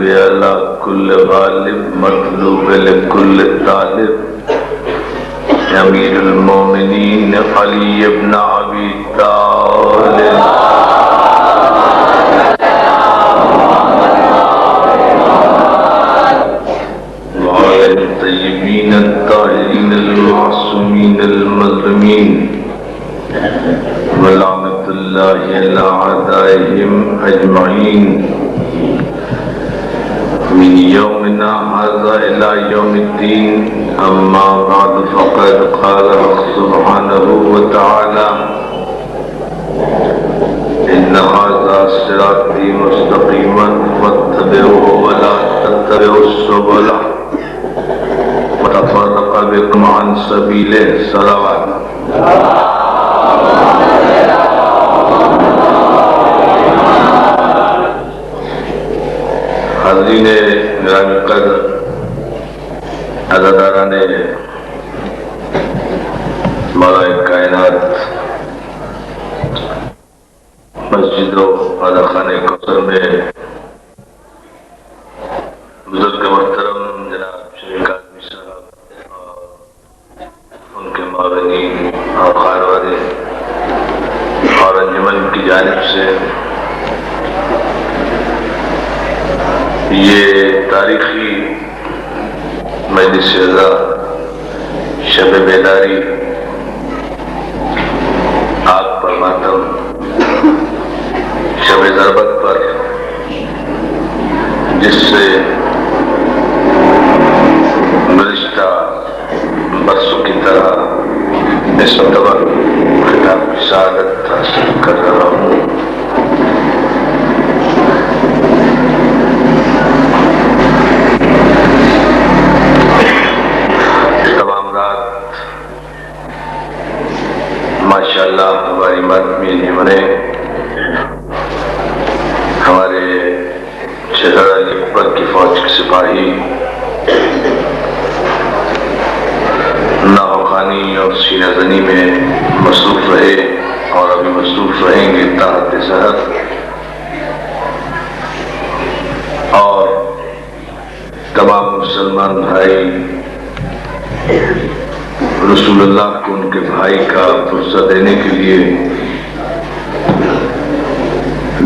الغالب على كل غالب مطلوب لكل طالب امیر المومنین علی بن ابی طالب وعلى الطيبين الطاهرين المعصومين المظلومين ولعنة الله على أعدائهم أجمعين من يومنا هذا إلى يوم الدين. أما بعد فقد قال سبحانه وتعالى إن هذا صراطي مستقيما فاتبعوه ولا تتبعوا السبل وتفرق بكم عن سبيله. صلوات. حاضرین گرامی قدر، عزاداران مولا کائنات، مسجد و خانہ کوثر میں بزرگ محترم جناب شیخ کاظمی صاحب اور ان کے معاونین اور خانوادے اور انجمن کی جانب سے یہ تاریخی مجلس عزا شب بیداری آگ پر ماتم شب ضربت پر جس سے گزشتہ برسوں کی طرح اس مرتبہ خطاب کی سعادت حاصل کر رہا ہوں. ماشاءاللہ ہماری ماتمی نے ہمارے شہزادہ علی اکبر کی فوج کے سپاہی نعو خوانی اور سینہ زنی میں مصروف رہے اور ابھی مصروف رہیں گے تحت سحر، اور تمام مسلمان بھائی رسول اللہ کو ان کے بھائی کا فرصہ دینے کے لیے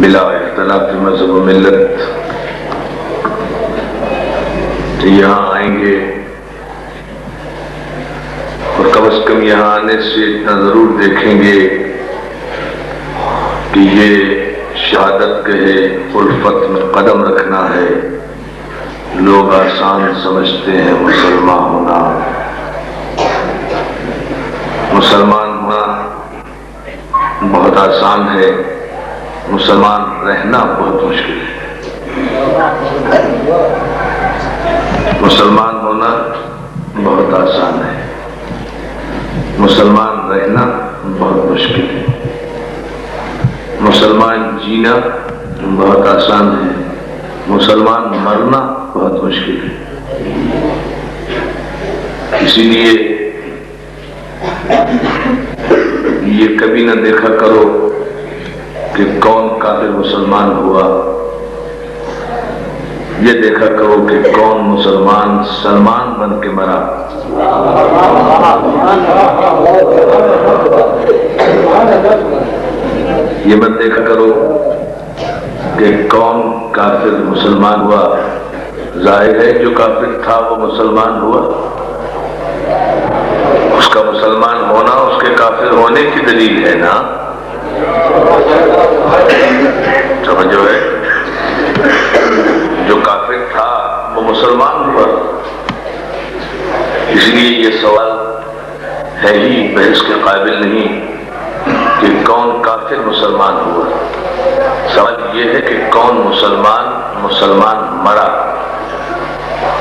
بلا اختلاف مذہب و ملت یہاں آئیں گے، اور کم از کم یہاں آنے سے اتنا ضرور دیکھیں گے کہ یہ شہادت گہے الفت میں قدم رکھنا ہے. لوگ آسان سمجھتے ہیں مسلمان ہونا، مسلمان ہونا بہت آسان ہے، مسلمان رہنا بہت مشکل ہے. مسلمان ہونا بہت آسان ہے، مسلمان رہنا بہت مشکل ہے. مسلمان جینا بہت آسان ہے، مسلمان مرنا بہت مشکل ہے. اسی لیے یہ کبھی نہ دیکھا کرو کہ کون کافر مسلمان ہوا، یہ دیکھا کرو کہ کون مسلمان سلمان بن کے مرا. یہ مت دیکھا کرو کہ کون کافر مسلمان ہوا. ظاہر ہے جو کافر تھا وہ مسلمان ہوا، اس کا مسلمان ہونا اس کے کافر ہونے کی دلیل ہے نا. سمجھو ہے، جو کافر تھا وہ مسلمان ہوا. اس لیے یہ سوال ہے ہی بحث کے قابل نہیں کہ کون کافر مسلمان ہوا. سوال یہ ہے کہ کون مسلمان مرا.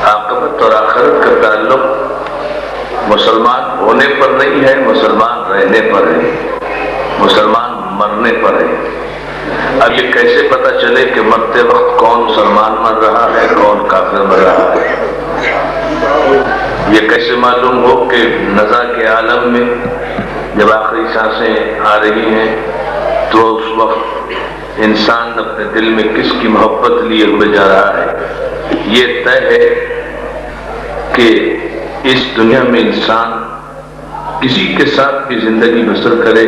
عاقبت اور آخرت کا تعلق مسلمان ہونے پر نہیں ہے، مسلمان رہنے پر ہے، مسلمان مرنے پر ہے. اب یہ کیسے پتہ چلے کہ مرتے وقت کون مسلمان مر رہا ہے کون کافر مر رہا ہے؟ یہ کیسے معلوم ہو کہ نزا کے عالم میں جب آخری سانسیں آ رہی ہیں تو اس وقت انسان اپنے دل میں کس کی محبت لیے ہوئے جا رہا ہے؟ یہ طے ہے کہ اس دنیا میں انسان کسی کے ساتھ بھی زندگی بسر کرے،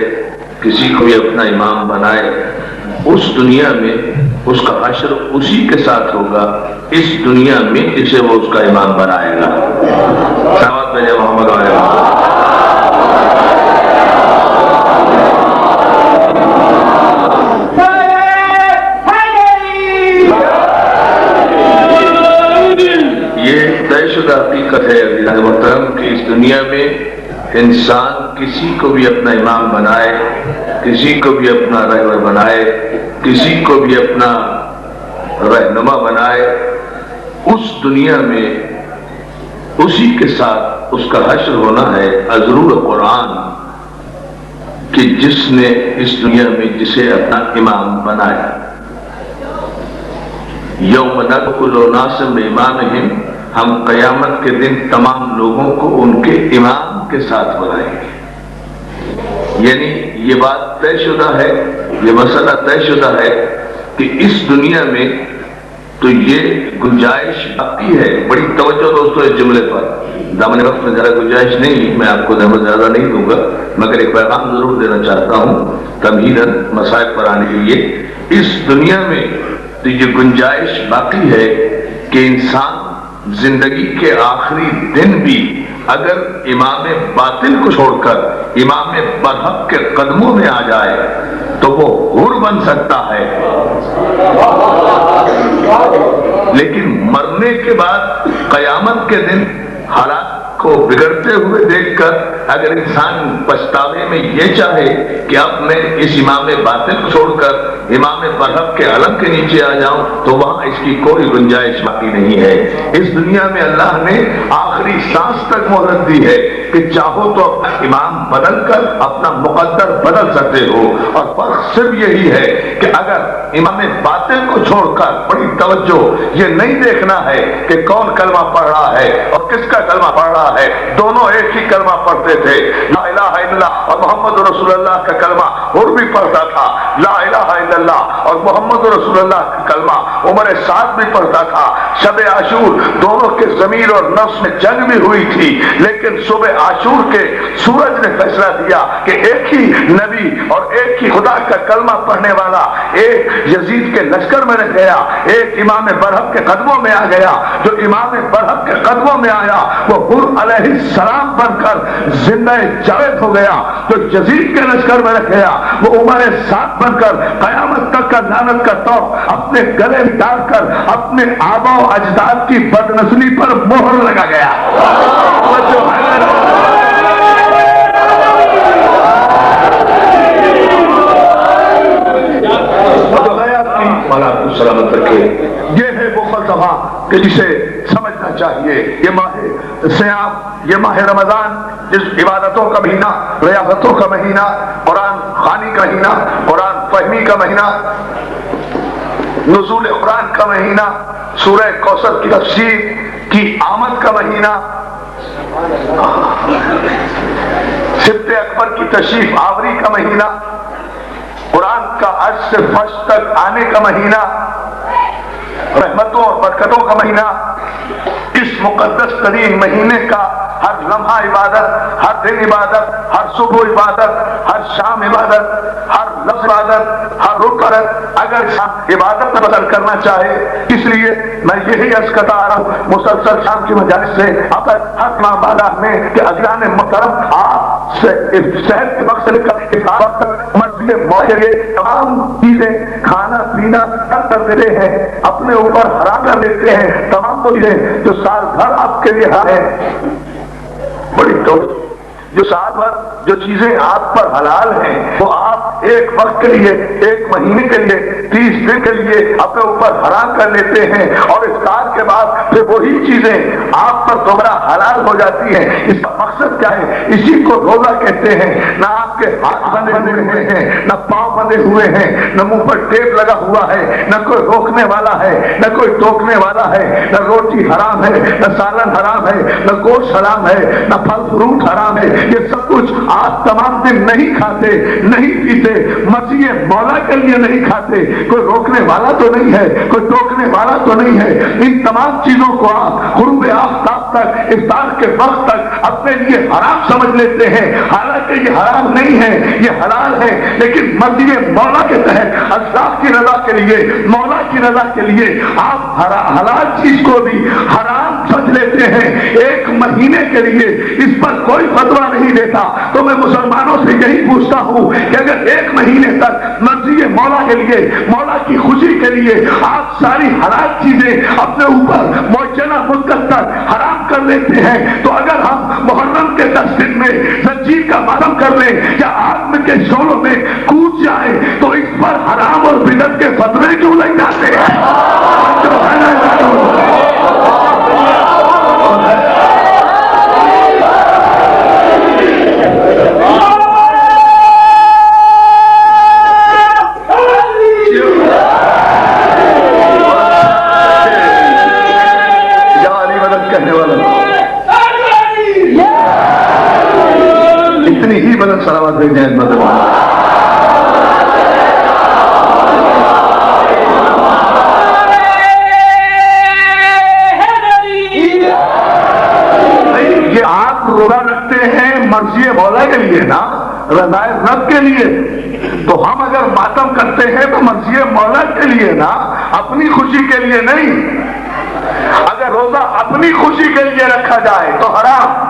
کسی کو بھی اپنا امام بنائے، اس دنیا میں اس کا حشر اسی کے ساتھ ہوگا اس دنیا میں جسے وہ اس کا امام بنائے گا۔ سلوات بھیجے محمد علیہ۔ یہ طے شدہ حقیقت ہے عزیزان محترم کہ اس دنیا میں انسان کسی کو بھی اپنا امام بنائے، کسی کو بھی اپنا رہبر بنائے، کسی کو بھی اپنا رہنما بنائے، اس دنیا میں اسی کے ساتھ اس کا حشر ہونا ہے۔ ضرور قرآن کہ جس نے اس دنیا میں جسے اپنا امام بنایا، یوم ندخل الناس بامامہم، ہم قیامت کے دن تمام لوگوں کو ان کے امام کے ساتھ بلائیں گے۔ یعنی یہ بات طے شدہ ہے، یہ مسئلہ طے شدہ ہے کہ اس دنیا میں تو یہ گنجائش باقی ہے۔ بڑی توجہ دوستو اس جملے پر، دامن وقت میں ذرا گنجائش نہیں، میں آپ کو زیادہ نہیں دوں گا، مگر ایک پیغام ضرور دینا چاہتا ہوں تمہیداً مسائل پر آنے کے لیے۔ اس دنیا میں تو یہ گنجائش باقی ہے کہ انسان زندگی کے آخری دن بھی اگر امام باطل کو چھوڑ کر امام برحق کے قدموں میں آ جائے تو وہ حور بن سکتا ہے، لیکن مرنے کے بعد قیامت کے دن حالات کو بگڑتے ہوئے دیکھ کر اگر انسان پچھتاوے میں یہ چاہے کہ اب میں اس امام باطل کو چھوڑ کر امام برحق کے علم کے نیچے آ جاؤں تو وہاں اس کی کوئی گنجائش باقی نہیں ہے۔ اس دنیا میں اللہ نے آخری سانس تک مہلت دی ہے کہ چاہو تو اپنا امام بدل کر اپنا مقدر بدل سکتے ہو، اور فرق صرف یہی ہے کہ اگر امام باطل کو چھوڑ کر بڑی توجہ یہ نہیں دیکھنا ہے کہ کون کلمہ پڑھ رہا ہے اور کس کا کلمہ پڑھ رہا ہے، دونوں ایک ہی کلمہ پڑھتے تھے، لا الہ الا اللہ اور محمد رسول اللہ کا کلمہ اور بھی پڑھتا تھا، لا الہ الا اللہ اور محمد رسول اللہ کا کلمہ عمر سعد بھی پڑھتا تھا۔ شب عاشور دونوں کے ضمیر اور نفس میں جنگ بھی ہوئی تھی، لیکن صبح عاشور کے سورج نے فیصلہ دیا کہ ایک ہی نبی اور ایک ہی خدا کا کلمہ پڑھنے والا ایک یزید کے لشکر میں رہ گیا، ایک امام برحق کے قدموں میں آ گیا۔ جو امام برحق کے قدموں میں آیا وہ حر علیہ السلام بن کر زندہ جاوید ہو گیا، جو یزید کے لشکر میں رہ گیا وہ عمر سعد بن کر قیامت تک کا لعنت کا توق اپنے گلے میں ڈال کر اپنے آبا و اجداد کی بدنسلی پر مہر لگا گیا۔ سلامت رکھے۔ یہ ہے وہ فلسفہ کہ جسے سمجھنا چاہیے۔ یہ ماہ صیام، یہ ماہ رمضان جس عبادتوں کا مہینہ، ریاضتوں کا مہینہ، قرآن خوانی کا مہینہ، قرآن فہمی کا مہینہ، نزول قرآن کا مہینہ، سورہ کوثر کی تفسیر کی آمد کا مہینہ، سبت اکبر کی تشریف آوری کا مہینہ، قرآن کا عرش سے فرش تک آنے کا مہینہ، رحمتوں اور برکتوں کا مہینہ، اس مقدس ترین مہینے کا ہر لمحہ عبادت، ہر دن عبادت، ہر صبح عبادت، ہر شام عبادت، ہر لفظ عبادت، ہر رکعت اگر عبادت میں بدل کرنا چاہے۔ اس لیے میں یہی عرض کرتا آ رہا ہوں مسلسل شام کی مجالس سے اگر حق بالا میں کہ اذان محترم آپ سے شہر کے وقت سے لے کر وقت تک مسجد معاشرے تمام چیزیں کھانا پینا کر دیتے ہیں، اپنے اوپر حرام کر لیتے ہیں، تمام وہ چیزیں جو سال بھر آپ کے لیے حرام ہے، بڑی جو سال بھر جو چیزیں آپ پر حلال ہیں وہ آپ ایک وقت کے لیے، ایک مہینے کے لیے، 30 دن کے لیے اپنے اوپر حرام کر لیتے ہیں، اور افطار کے بعد پھر وہی چیزیں آپ پر دوبارہ حلال ہو جاتی ہیں۔ اس کا مقصد کیا ہے؟ اسی کو روزہ کہتے ہیں۔ نہ آپ کے ہاتھ بندے ہوئے ہیں، نہ پاؤں بندے ہوئے ہیں، نہ منہ پر ٹیپ لگا ہوا ہے، نہ کوئی روکنے والا ہے، نہ کوئی ٹوکنے والا ہے، نہ روٹی حرام ہے، نہ سالن حرام ہے، نہ گوشت حرام ہے، نہ پھل فروٹ حرام ہے، یہ سب کچھ آپ تمام دن نہیں کھاتے نہیں پیتے، مسیح مولا کے لیے نہیں کھاتے، کوئی روکنے والا تو نہیں ہے، کوئی ٹوکنے والا تو نہیں ہے، ان تمام چیزوں کو آپ غروب آفتاب تک افطار کے وقت تک اپنے لیے حرام سمجھ لیتے ہیں، حالانکہ یہ حرام نہیں ہے، یہ حلال ہے، لیکن مرضی مولا کے تحت اللہ کی رضا کے لیے، مولا کی رضا کے لیے آپ حلال چیز کو بھی حرام سمجھ لیتے ہیں ایک مہینے کے لیے۔ اس پر کوئی فتویٰ نہیں دیتا، تو میں مسلمانوں سے یہی پوچھتا ہوں کہ اگر ایک مہینے تک مرضی مولا کے لیے، مولا کی خوشی کے لیے آپ ساری حلال چیزیں اپنے اوپر معجنہ مدت تک حرام کر لیتے ہیں، تو اگر ہم محرم کے 10 دن میں زنجیر کا ماتم کر لیں یا آگ کے شعلوں میں کود جائیں تو اس پر حرام اور بدعت کے فتوے کیوں لگ جاتے ہیں؟ اتنی ہی بدل سلامت بھیجیں ہیں مدد یہ آپ روزہ رکھتے ہیں مرضی مولا کے لیے نا، رضائے رب کے لیے، تو ہم اگر ماتم کرتے ہیں تو مرضی مولا کے لیے نا، اپنی خوشی کے لیے نہیں۔ اگر روزہ اپنی خوشی کے لیے رکھا جائے تو حرام،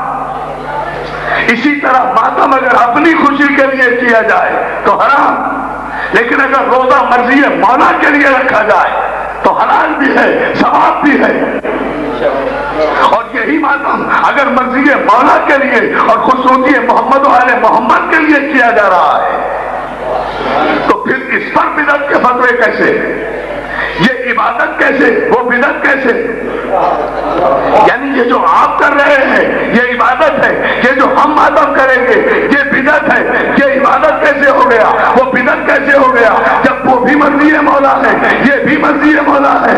اسی طرح ماتم اگر اپنی خوشی کے لیے کیا جائے تو حرام، لیکن اگر روزہ مرضی مولا کے لیے رکھا جائے تو حلال بھی ہے، ثواب بھی ہے۔ اور یہی ماتم اگر مرضی مولا کے لیے اور خصوصی محمد و آل محمد کے لیے کیا جا رہا ہے تو پھر اس پر بدعت کے فتوے کیسے؟ یہ عبادت کیسے؟ وہ بدعت کیسے؟ یعنی یہ جو آپ کر رہے ہیں یہ عبادت ہے، یہ جو ہم ماتم کریں گے یہ بدعت ہے، یہ عبادت کیسے ہو گیا؟ وہ بدعت کیسے ہو گیا جب وہ بھی مرضی مولا ہے، یہ بھی مرضی مولا ہے؟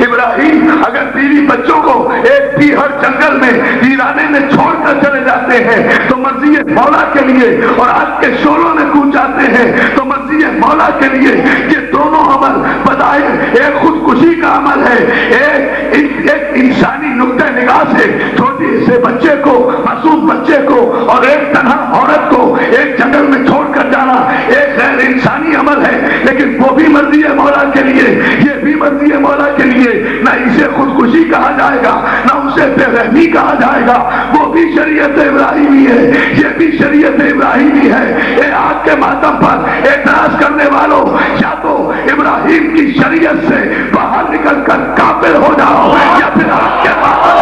ابراہیم اگر بیوی بچوں کو ایک پیہر جنگل میں ویرانے میں چھوڑ کر چلے جاتے ہیں تو مرضی مولا کے لیے، اور آگ کے شعلوں میں کود جاتے ہیں تو مرضی مولا کے لیے۔ یہ دونوں عمل بظاہر ایک خودکشی کا عمل ہے، ایک انسانی نقطہ نگاہ سے چھوٹی سے بچے کو، معصوم بچے کو اور ایک تنہا عورت کو ایک جنگل میں چھوڑ کر جانا ایک غیر انسانی عمل ہے، لیکن وہ بھی مرضی مولا کے لیے، یہ بھی مرضی مولا کے لیے۔ نہ اسے خودکشی کہا جائے گا نہ اسے بے رحمی کہا جائے گا، وہ بھی شریعت ابراہیمی ہے، یہ بھی شریعت ابراہیمی ہے۔ اے آگ کے ماتم پر اعتراض کرنے والوں، یا تو ابراہیم کی شریعت سے باہر نکل کر کافر ہو جاؤ یا پھر آگ کے ماتم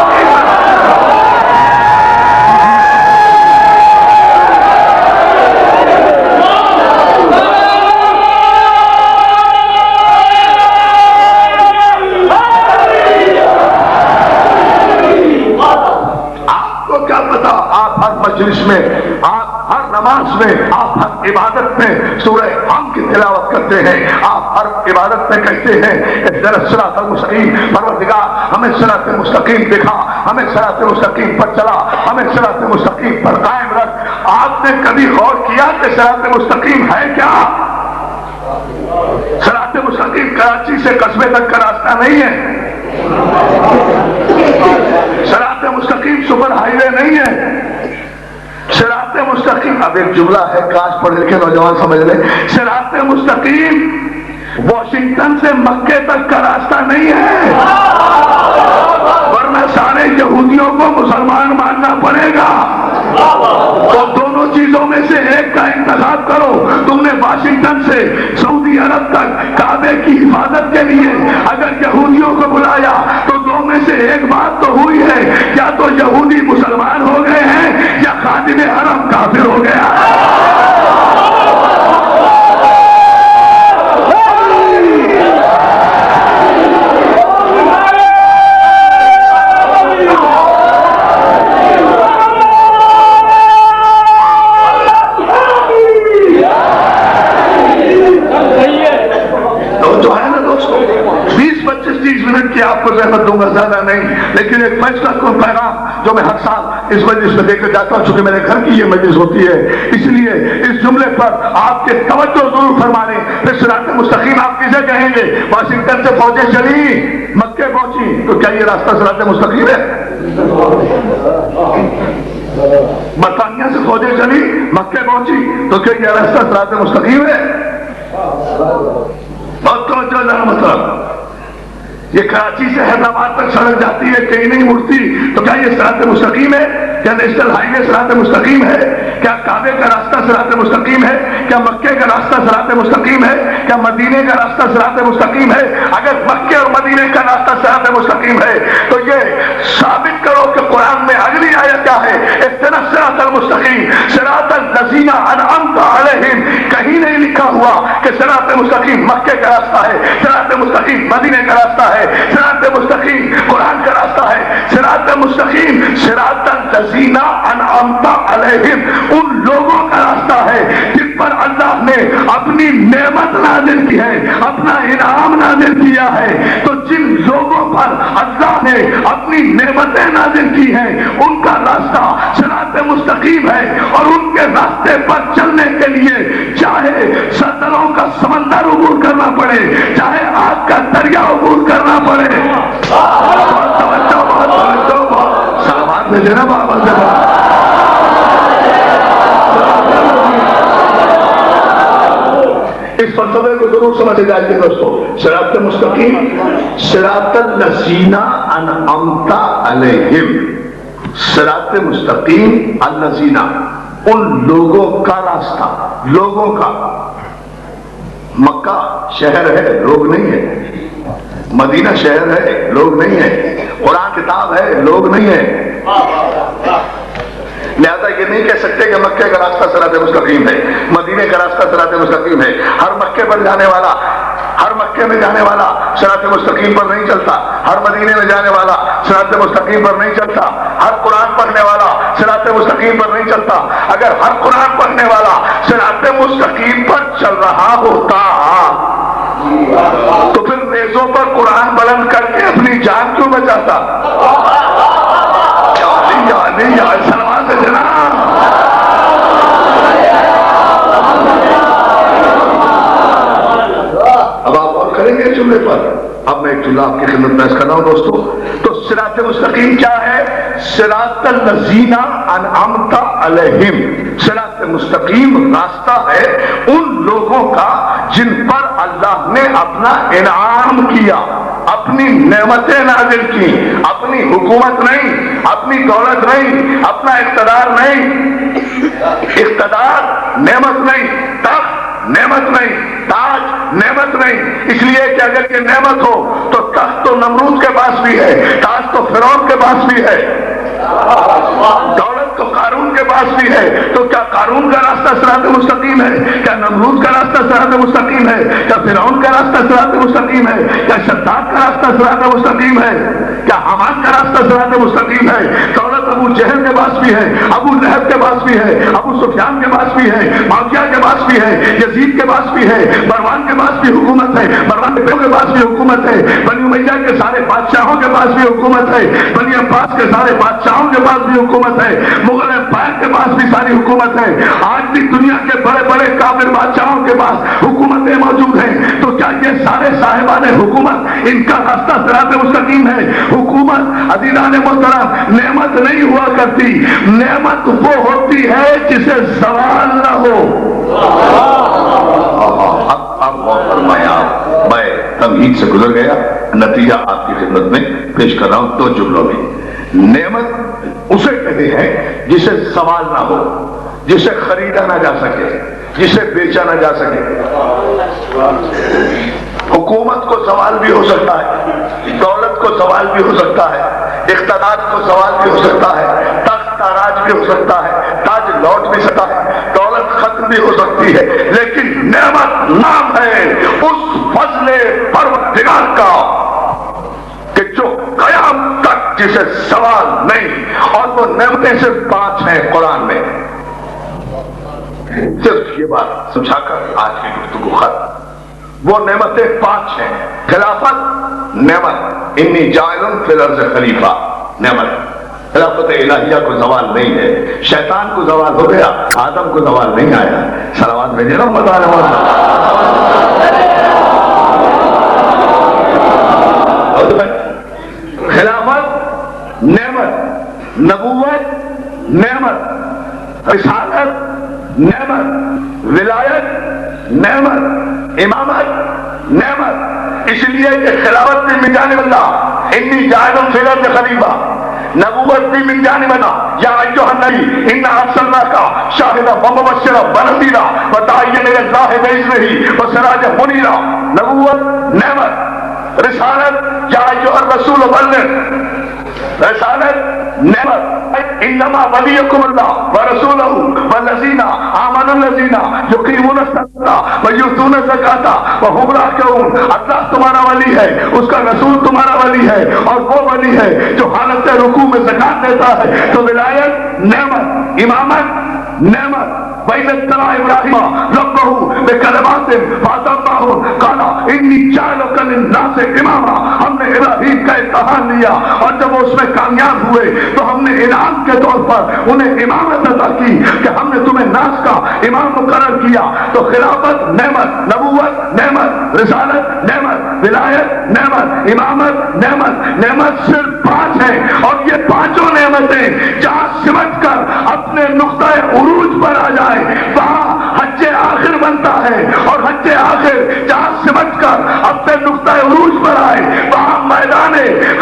مجلس میں، آپ ہر نماز میں، آپ ہر عبادت میں سورہ حم کی تلاوت کرتے ہیں، آپ ہر عبادت میں کہتے ہیں اہدنا الصراط المستقیم، پروردگار ہمیں صراط مستقیم دکھا، ہمیں صراط مستقیم پر چلا، ہمیں صراط مستقیم پر قائم رکھ۔ آپ نے کبھی غور کیا کہ صراط مستقیم ہے کیا؟ صراط مستقیم کراچی سے قصبے تک کا راستہ نہیں ہے، صراط مستقیم سپر ہائی وے نہیں ہے، صراط مستقیم اب ایک جملہ ہے کاش پڑھ لکھے نوجوان سمجھ لیں، صراط مستقیم واشنگٹن سے مکے تک کا راستہ نہیں ہے، ورنہ سارے یہودیوں کو مسلمان ماننا پڑے گا۔ تو دونوں چیزوں میں سے ایک کا انتخاب کرو۔ تم نے واشنگٹن سے سعودی عرب تک کعبے کی حفاظت کے لیے اگر یہودیوں کو بلایا تو دو میں سے ایک بات تو ہوئی ہے، یا تو یہودی مسلمان ہو گئے ہیں یا خادم حرم کافر ہو گیا ہے۔ آپ کو زحمت کر دوں گا، زیادہ نہیں، لیکن ایک فیصلہ کو پیغام جو میں ہر سال اس مجلس میں دے کر جاتا ہوں، چونکہ میرے گھر کی یہ مجلس ہوتی ہے، اس لیے اس جملے پر آپ کے توجہ ضرور فرما لیں. پھر صراط مستقیم آپ کسے کہیں گے؟ واشنگٹن سے فوجیں چلی، مکے پہنچی، تو کیا یہ راستہ صراط مستقیم ہے؟ برطانیہ سے فوجیں چلی، مکے پہنچی، تو کیا یہ راستہ صراط مستقیم ہے؟ بہت توجہ ذرا مطلب، یہ کراچی سے حیدرآباد تک سڑک جاتی ہے، کہیں نہیں مڑتی، تو کیا یہ صراط مستقیم ہے؟ کیا نیشنل ہائی وے صراط مستقیم ہے؟ کیا کعبے کا راستہ صراط مستقیم ہے؟ کیا مکے کا راستہ صراط مستقیم ہے؟ کیا مدینے کا راستہ صراط مستقیم ہے؟ اگر مکے اور مدینے کا راستہ صراط مستقیم ہے تو یہ ثابت کرو کہ قرآن میں اگلی آیت کیا ہے؟ اہدنا الصراط المستقیم صراط الذین انعمت علیہم. کہیں نہیں لکھا ہوا کہ صراط مستقیم مکے کا راستہ ہے، صراط مستقیم مدینے کا راستہ ہے، صراط مستقیم قرآن کا راستہ ہے. صراط مستقیم صراط الذین انعمت علیہم ان لوگوں کا راستہ ہے جن پر اللہ نے اپنی نعمت نازل کی ہے، اپنا انعام نازل کیا ہے. تو جن لوگوں پر اللہ نے اپنی نعمتیں نازل کی ہیں ان کا راستہ صراط مستقیم ہے، اور ان کے راستے پر چلنے کے لیے چاہے سطروں کا سمندر عبور کرنا پڑے، چاہے آگ کا دریا عبور کرنا پڑے. سلامات میں جناب آواز اس فلسفے کو ضرور سمجھے جائیے دوستو. صراط مستقیم صراط الذین انعمت علیہم، صراط مستقیم الذین ان لوگوں کا راستہ، لوگوں کا. مکہ شہر ہے، لوگ نہیں ہے. مدینہ شہر ہے، لوگ نہیں ہے. قرآن کتاب ہے، لوگ نہیں ہے. لہذا یہ نہیں کہہ سکتے کہ مکے کا راستہ صراط مستقیم ہے، مدینے کا راستہ صراط مستقیم ہے. ہر مکے پر جانے والا، ہر مکے میں جانے والا صراط مستقیم پر نہیں چلتا، ہر مدینے میں جانے والا صراط مستقیم پر نہیں چلتا، ہر قرآن پڑھنے والا صراط مستقیم پر نہیں چلتا. اگر ہر قرآن پڑھنے والا صراط مستقیم پر چل رہا ہوتا تو پھر نیزوں پر قرآن بلند کر کے اپنی جان کیوں بچاتا؟ سلمان سے جناب اب آپ اور کریں گے جملے پر. اب میں ایک جملہ آپ کی خدمت پیش کر رہا ہوں دوستو. تو صراط مستقیم کیا ہے؟ صراط الذین انعمت علیہم. صراط مستقیم راستہ ہے ان لوگوں کا جن پر اللہ نے اپنا انعام کیا، اپنی نعمتیں نازل کی. اپنی حکومت نہیں، اپنی دولت نہیں، اپنا اقتدار نہیں. اقتدار نعمت نہیں، تخت نعمت نہیں، تاج نعمت نہیں. اس لیے کہ اگر یہ نعمت ہو تو تخت تو نمرود کے پاس بھی ہے، تاج تو فرعون کے پاس بھی ہے، دولت تو قارون کے پاس بھی ہے. تو کیا قارون کا راستہ صراط مستقیم ہے؟ کیا نمرود کا راستہ صراط مستقیم ہے؟ کیا فرعون کا راستہ صراط مستقیم ہے؟ کیا شداد کا راستہ صراط مستقیم ہے؟ کیا حمان کا راستہ صراط مستقیم ہے؟ دولت ابو جہل کے پاس بھی ہے، ابو لہب کے پاس بھی ہے، ابو سفیان کے پاس بھی ہے، معاویہ کے پاس بھی ہے، یزید کے پاس بھی ہے، مروان کے پاس بھی حکومت ہے، مروان کے پاس بھی حکومت ہے، بنی امیہ کے سارے بادشاہوں کے پاس بھی حکومت ہے، بنی عباس کے سارے بادشاہوں کے پاس بھی حکومت ہے، مغل امپائر کے پاس بھی ساری حکومت ہے. آج بھی دنیا کے بڑے بڑے کافر بادشاہوں کے پاس حکومتیں موجود ہیں. تو کیا یہ سارے صاحبان حکومت ان کا راستہ صراط مستقیم ہے؟ حکومت عزیزان محترم نعمت نہیں ہوا کرتی، نعمت وہ ہوتی ہے جسے زوال نہ ہو. اب غور فرمایا، میں تمہید سے گزر گیا، نتیجہ آپ کی خدمت میں پیش کر رہا ہوں 2 جملوں میں. نعمت اسے کہتے ہیں جسے زوال نہ ہو، جسے خریدا نہ جا سکے، جسے بیچا نہ جا سکے. حکومت کو زوال بھی ہو سکتا ہے، دولت کو زوال بھی ہو سکتا ہے، اقتدار کو زوال بھی ہو سکتا ہے، تخت تاراج بھی ہو سکتا ہے، تاج لوٹ بھی سکتا ہے، دولت ختم بھی ہو سکتی ہے، لیکن نعمت نام ہے اس فضل پروردگار کا کہ جو قیام تک جسے زوال نہیں. اور وہ نعمتیں صرف 5 ہیں قرآن میں. صرف یہ بات سمجھا کر آج کی گفتگو ختم. وہ نعمتیں 5 ہیں: خلافت نعمت، انی جاعل فی الارض خلیفہ، نعمت خلافت الہیہ کو زوال نہیں ہے، شیطان کو زوال ہو گیا، آدم کو زوال نہیں آیا۔ صلوات بھیجے نا مدار خلافت نعمت، نبوت نعمت، رسالت نعمت، ولایت نعمت، امامت نعمت، اس لیے کہ خلافت بھی من جانب اللہ، انی جاعل فی الارض خلیفہ، نبوت بھی من جانب اللہ، یا ایھا النبی انا ارسلناک شاہدا ومبشرا ونذیرا وداعیا الی اللہ باذنہ وسراجا منیرا۔ نبوت نعمت، رسالت یا ایھا الرسول بلغ، رسالت نعمت، انما ولیکم اللہ ورسولہ والذین آمنوا الذین یقیمون الصلاۃ ویؤتون الزکاۃ وهم راکعون۔ اللہ تمہارا ولی ہے، اس کا رسول تمہارا ولی ہے، اور وہ ولی ہے جو حالت رکوع میں زکات دیتا ہے۔ تو ولایت نعمت، امامت نعمت۔ وَإِذِ ابْتَلَىٰ إِبْرَاهِيمَ رَبَّهُ بِكَلِمَاتٍ فَأَتَمَّهُنَّ قَالَ إِنِّي جَاعِلُكَ لِلنَّاسِ إِمَامًا۔ ہم نے ابراہیم کا امتحان لیا اور جب وہ اس میں کامیاب ہوئے تو ہم نے انعام کے طور پر انہیں امامت عطا کی کہ ہم نے تمہیں ناس کا امام مقرر کیا۔ تو خلافت نعمت، نبوت نعمت، رسالت نعمت، ولایت نعمت، امامت نعمت۔ نعمت صرف 5 ہے، اور یہ 5 نعمتیں جہاں سمٹ کر اپنے نقطۂ عروج پر آ جائے وہاں حج آخر بنتا ہے، اور حج آخر جہاں سمٹ کر اپنے نقطۂ عروج پر آئے وہاں میدان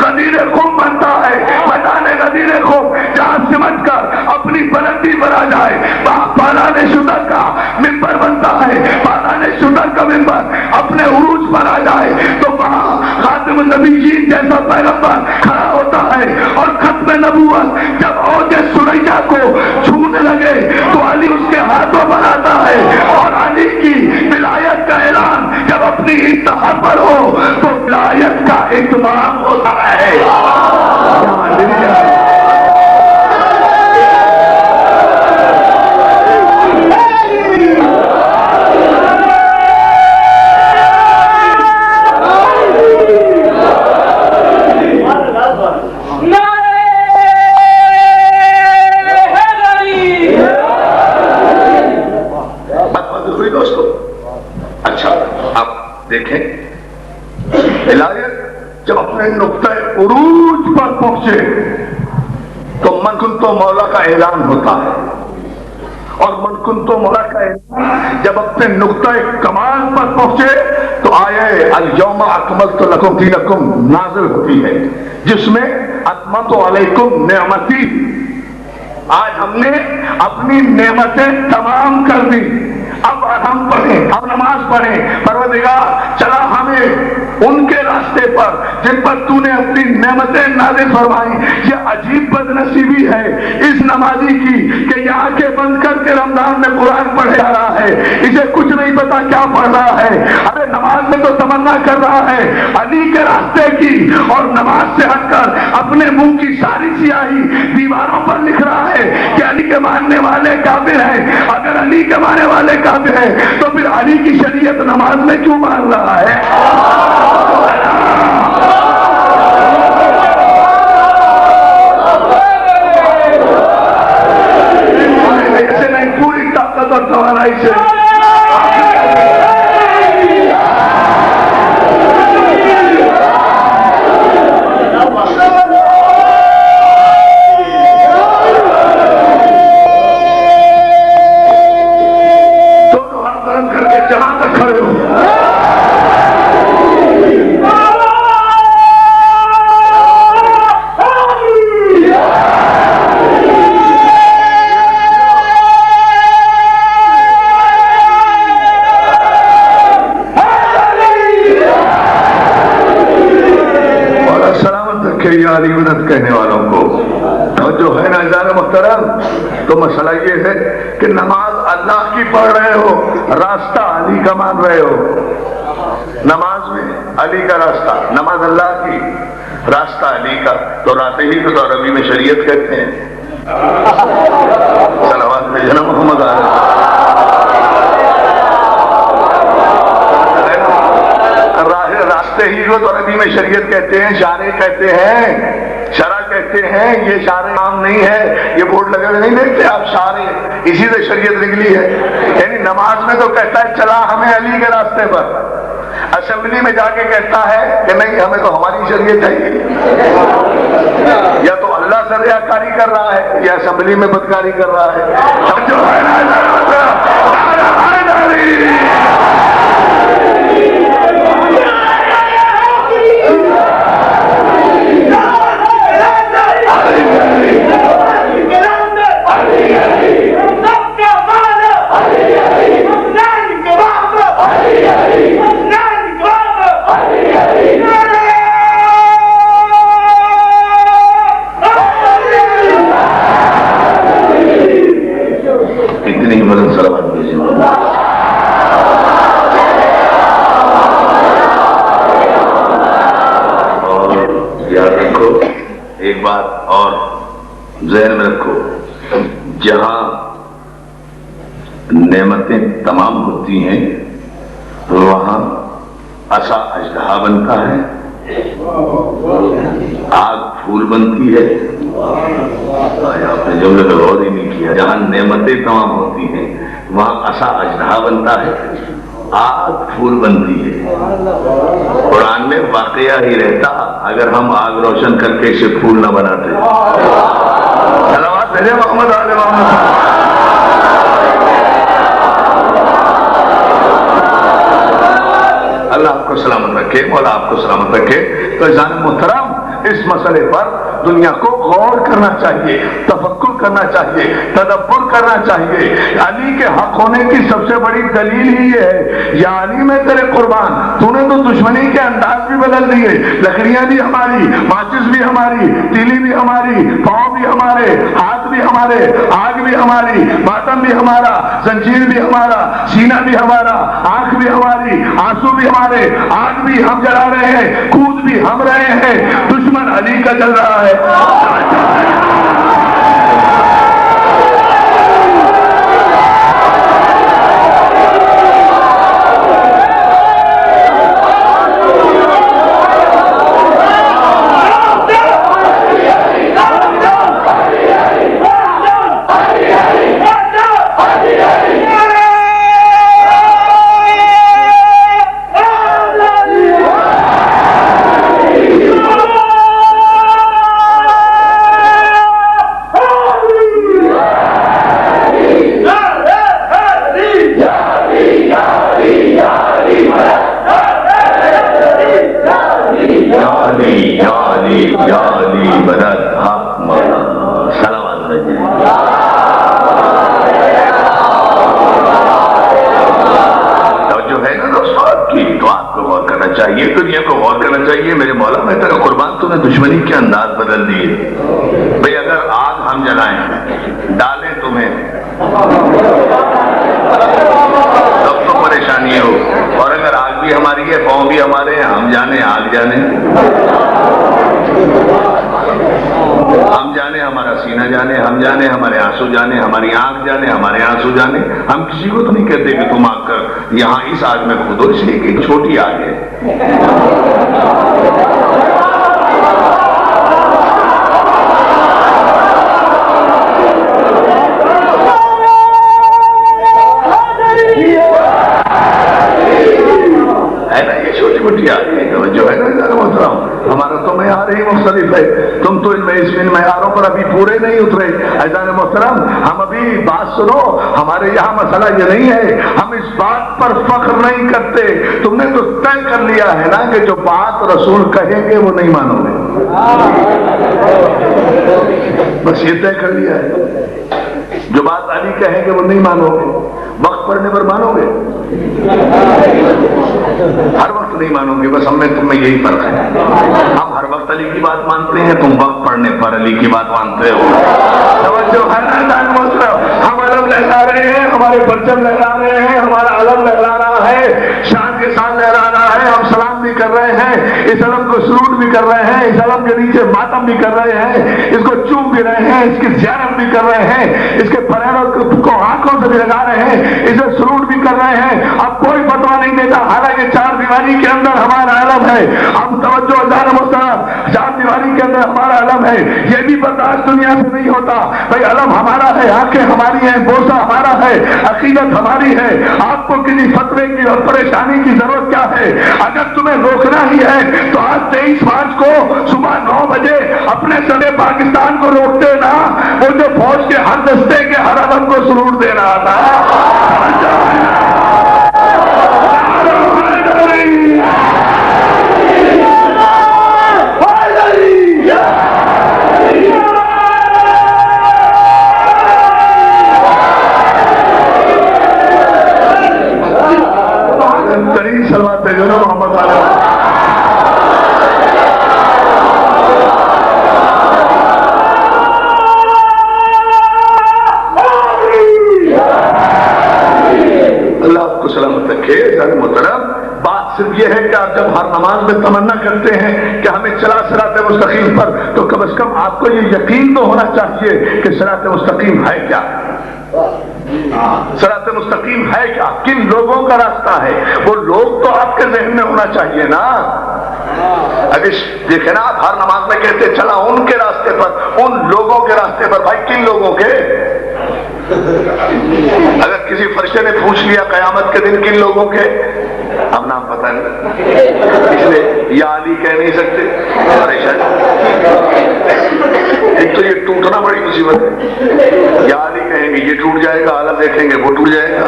غدیر خم بنتا ہے۔ میدان غدیر خم جہاں سمٹ کر اپنی بلندی پر آ جائے وہاں پالان شدر کا ممبر بنتا ہے۔ پالان شدر کا ممبر اپنے عروج پر آ جائے تو وہاں خاتم النبیین جیسا پیغمبر کھڑا ہوتا ہے، اور ختم نبوت جب اوج سریا کو چھونے لگے تو علی اس کے ہاتھوں پر آتا ہے، اور علی کی ولایت کا اعلان جب اپنی انتہا پر ہو تو ولایت کا اتمام ہوتا ہے۔ دیکھیں ولایت جب اپنے نقطۂ عروج پر پہنچے تو من کنتو مولا کا اعلان ہوتا ہے، اور من کنتو مولا کا اعلان جب اپنے نقطۂ کمال پر پہنچے تو آیے الیوم اکملت لکم دینکم نازل ہوتی ہے، جس میں اتممت علیکم نعمتی، آج ہم نے اپنی نعمتیں تمام کر دی۔ اب ہم پڑھیں، اب نماز پڑھیں، پروردگار چلا ہمیں ان کے راستے پر جن پر تو نے اپنی نعمتیں نازل فرمائی۔ یہ عجیب بد نصیبی ہے اس نمازی کی کہ یہ آنکھیں بند کر کے رمضان میں قرآن پڑھے جا رہا ہے، اسے کچھ نہیں پتا کیا پڑھ رہا ہے۔ ارے نماز میں تو تمنا کر رہا ہے علی کے راستے کی، اور نماز سے ہٹ کر اپنے منہ کی ساری سیاہی دیواروں پر لکھ رہا ہے کہ علی کے ماننے والے کافر ہیں۔ اگر علی کے ماننے والے کافر ہیں تو پھر علی کی شریعت نماز میں کیوں مان رہا ہے؟ ایسے نہیں، پوری طاقت اور توانائی سے جہاں تک کھڑے ہو علی مدد کہنے والوں کو، اور جو ہے نا عزیزان محترم، تو مسئلہ یہ ہے کہ نماز اللہ کی پڑھ رہے ہو، راستہ علی کا مان رہے ہو۔ نماز میں علی کا راستہ، نماز اللہ کی، راستہ علی کا، تو راتے ہی تو عربی میں شریعت کہتے ہیں۔ صلوات میں جناب محمد راستے ہی سیرت اور عدیم شریعت کہتے ہیں، شارع کہتے ہیں، شرع کہتے ہیں، یہ شارع عام نہیں ہے، یہ بورڈ لگے ہوئے نہیں دیکھتے آپ، شارع اسی سے شریعت نکلی ہے۔ یعنی نماز میں تو کہتا ہے چلا ہمیں علی کے راستے پر، اسمبلی میں جا کے کہتا ہے کہ نہیں ہمیں تو ہماری شریعت چاہیے۔ یا تو اللہ سے ریاکاری کر رہا ہے یا اسمبلی میں بدکاری کر رہا ہے۔ جو ہے اتنی مدد سلامت بھیجیں۔ اور یاد رکھو ایک بات اور ذہن میں رکھو، جہاں نعمتیں تمام ہوتی ہیں وہاں عصا اژدہا بنتا ہے، آگ پھول بنتی ہے۔ آپ نے جملے میں غور ہی نہیں کیا، جہاں نعمتیں تمام ہوتی ہیں وہاں عصا اژدہا بنتا ہے، آگ پھول بنتی ہے۔ قرآن میں واقعہ ہی رہتا اگر ہم آگ روشن کر کے اسے پھول نہ بناتے۔ صلوات بھیجے محمد آل محمد۔ اللہ آپ کو سلامت رکھے، مولا آپ کو سلامت رکھے۔ تو عزیزان محترم، اس مسئلے پر دنیا کو غور کرنا چاہیے، تفکر کرنا چاہیے، تدبر کرنا چاہیے۔ علی کے حق ہونے کی سب سے بڑی دلیل ہی یہ ہے، یا علی میں تیرے قربان، تو نے تو دشمنی کے انداز بھی بدل دیے، لکڑیاں بھی ہماری، ماچس بھی ہماری، تیلی بھی ہماری، پاؤں بھی ہمارے، ہاتھ بھی ہمارے، آگ بھی ہماری، ماتم بھی ہمارا، زنجیر بھی ہمارا، سینہ بھی ہمارا، آنکھ بھی ہماری، آنسو بھی ہمارے، آگ بھی ہم جلا رہے ہیں، کود بھی ہم رہے ہیں، دشمن علی کا چل رہا ہے۔ دنیا کو غور کرنا چاہیے، میرے مولا میں تیرا قربان، تو نے دشمنی کے انداز بدل دیے۔ بھئی اگر آگ ہم جلائیں، ڈالیں تمہیں، تب تو پریشانی ہو، اور اگر آگ بھی ہماری ہے، پاؤں بھی ہمارے ہیں، ہم جانے آگ جانے، ہم جانے ہمارا سینہ جانے، ہم جانے ہمارے آنسو جانے، ہماری آنکھ جانے ہمارے آنسو جانے۔ ہم کسی کو تو نہیں کہتے کہ تم آگ کر یہاں اس آگ میں کودو، اس لیے کہ ایک چھوٹی آگ ہے۔ جو ہے نا محترم، ہمارا تو معیار ہی مختلف ہے، تم تو ان معیاروں پر ابھی پورے نہیں اترے۔ عزیزان محترم، ہم ابھی بات سنو، ہمارے یہاں مسئلہ یہ نہیں ہے، ہم اس بات پر فخر نہیں کرتے، تم نے تو طے کر لیا ہے نا کہ جو بات رسول کہیں گے وہ نہیں مانو گے، بس یہ طے کر لیا ہے، جو بات علی کہیں گے وہ نہیں مانو گے، وقت پڑھنے پر مانو گے، ہر وقت نہیں مانو گے، بس ہم میں تم میں یہی فرق ہے، ہم ہر وقت علی کی بات مانتے ہیں، تم وقت پڑھنے پر علی کی بات مانتے ہو۔ توجہ ہے نا، ہم علم لہرا رہے ہیں، ہمارے پرچم لہرا رہے ہیں، ہمارا علم لہرا رہا ہے، شان کے ساتھ لہرا رہا ہے، ہم سلام بھی کر رہے ہیں، اس علم کو سلوٹ بھی کر رہے ہیں، اس علم کے نیچے ماتم بھی کر رہے ہیں، اس کو چوم بھی رہے ہیں، اس کی زیارت بھی کر رہے ہیں، اس کے پریروں کو آنکھوں سے بھی لگا رہے ہیں، اسے سلوٹ بھی کر رہے ہیں۔ اب کوئی فتویٰ نہیں دیتا, حالانکہ چار دیواری کے اندر ہمارا علم ہے. ہم توجہ ہزار محترم, چار دیواری کے اندر ہمارا علم ہے, یہ بھی برداشت دنیا سے نہیں ہوتا. بھائی علم ہمارا ہے, آنکھیں ہماری ہیں, بوسہ ہمارا ہے, عقیدت ہماری ہے. آپ کو کسی فتوے کی اور پریشانی کی ضرورت کیا ہے؟ اگر تمہیں روکنا ہی ہے تو آج 23 مارچ کو صبح 9 بجے اپنے صدر پاکستان کو روکتے نا, وہ جو فوج کے ہر دستے کے ہر عدم کو سلوٹ دے رہا تھا. سلوات جو نا محمد علیہ سلامت رکھے. محترم, بات صرف یہ ہے کہ آپ جب ہر نماز میں تمنا کرتے ہیں کہ ہمیں چلا صراط مستقیم پر, تو کم از کم آپ کو یہ یقین تو ہونا چاہیے کہ صراط مستقیم ہے کیا, صراط مستقیم ہے کیا, کن لوگوں کا راستہ ہے. وہ لوگ تو آپ کے ذہن میں ہونا چاہیے نا. ابھی دیکھیں نا, آپ ہر نماز میں کہتے چلا ان کے راستے پر, ان لوگوں کے راستے پر. بھائی کن لوگوں کے؟ اگر کسی فرشتے نے پوچھ لیا قیامت کے دن کن لوگوں کے, اب نام پتہ نہیں, اس لیے یا علی کہہ نہیں سکتے. ایک تو یہ ٹوٹنا بڑی مصیبت ہے. یا علی کہیں گے یہ ٹوٹ جائے گا, عالم دیکھیں گے وہ ٹوٹ جائے گا.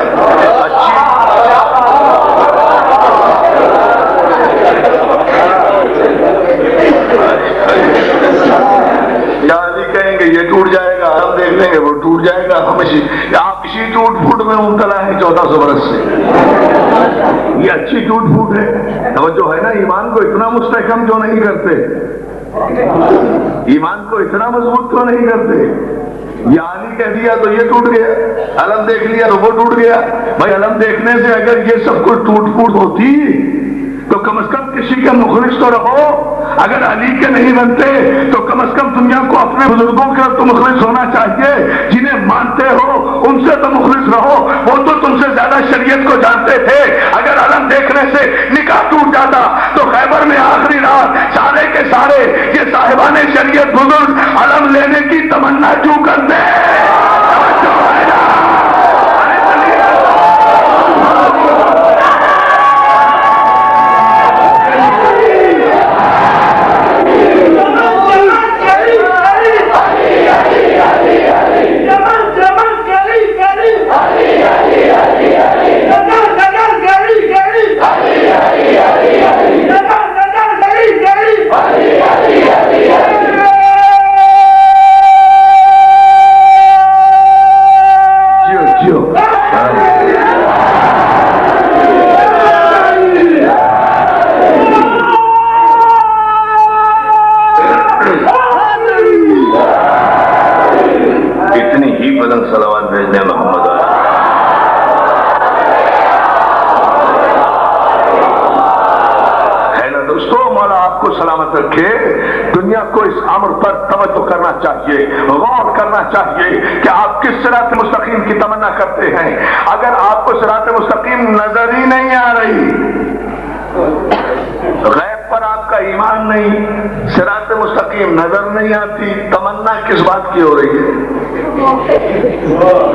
یا علی کہیں گے یہ ٹوٹ جائے گا, عالم دیکھ لیں گے وہ ٹوٹ جائے گا. ہم آپ اسی ٹوٹ پھوٹ میں مبتلا ہے 1400 برس سے. یہ اچھی ٹوٹ پھوٹ ہے. توجہ ہے نا, ایمان کو اتنا مستحکم کیوں نہیں کرتے, ایمان کو اتنا مضبوط کیوں نہیں کرتے. یہ علی کہہ دیا تو یہ ٹوٹ گیا, علم دیکھ لیا تو وہ ٹوٹ گیا. بھائی علم دیکھنے سے اگر یہ سب کچھ ٹوٹ پھوٹ ہوتی تو کم از کم کسی کے مخلص تو رہو. اگر علی کے نہیں بنتے تو کم از کم دنیا کو اپنے بزرگوں کے تو مخلص ہونا چاہیے. جنہیں مانتے ہو ان سے تو مخلص رہو, وہ تو تم سے زیادہ شریعت کو جانتے تھے. اگر علم دیکھنے سے نکاح ٹوٹ جاتا تو خیبر میں آخری رات سارے کے سارے یہ صاحبان شریعت بزرگ علم لینے کی تمنا کیوں کرتے؟ دنیا کو اس امر پر توجہ کرنا چاہیے, غور کرنا چاہیے کہ آپ کس صراط مستقیم کی تمنا کرتے ہیں. اگر آپ کو صراط مستقیم نظر ہی نہیں آ رہی, غیب پر آپ کا ایمان نہیں, صراط مستقیم نظر نہیں آتی, تمنا کس بات کی ہو رہی ہے؟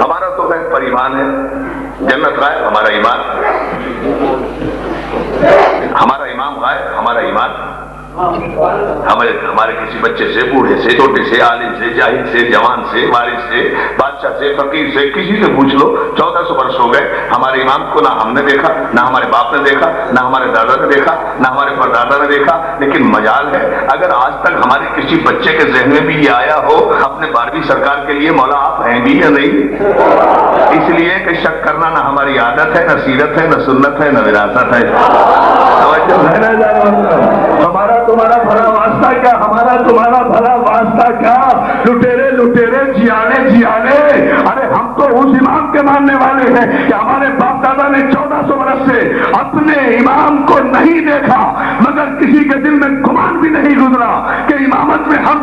ہمارا تو غیب پر ایمان ہے, جنت غائب ہمارا ایمان, ہمارا امام غائب ہمارا ایمان. ہمارے کسی بچے سے, بوڑھے سے, چھوٹے سے, عالم سے, جاہل سے, جوان سے, وارث سے, بادشاہ سے, فقیر سے, کسی سے پوچھ لو, 1400 برس ہو گئے ہمارے امام کو نہ ہم نے دیکھا, نہ ہمارے باپ نے دیکھا, نہ ہمارے دادا نے دیکھا, نہ ہمارے پردادا نے دیکھا. لیکن مجال ہے اگر آج تک ہمارے کسی بچے کے ذہن میں بھی یہ آیا ہو اپنے 12ویں سرکار کے لیے مولا آپ ہیں بھی یا نہیں, اس لیے کہ شک کرنا نہ ہماری عادت ہے, نہ سیرت ہے, نہ سنت ہے, نہ وراثت ہے. ہمارا تمہارا بھلا واسطہ کیا, ہمارا تمہارا بھلا واسطہ کیا, لٹیرے لٹیرے جیانے جیانے. ارے ہم تو اس امام کے ماننے والے ہیں کہ ہمارے باپ دادا نے 1400 برس سے اپنے امام کو نہیں دیکھا, مگر کسی کے دل میں گمان بھی نہیں گزرا کہ امامت میں ہم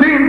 3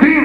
3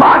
5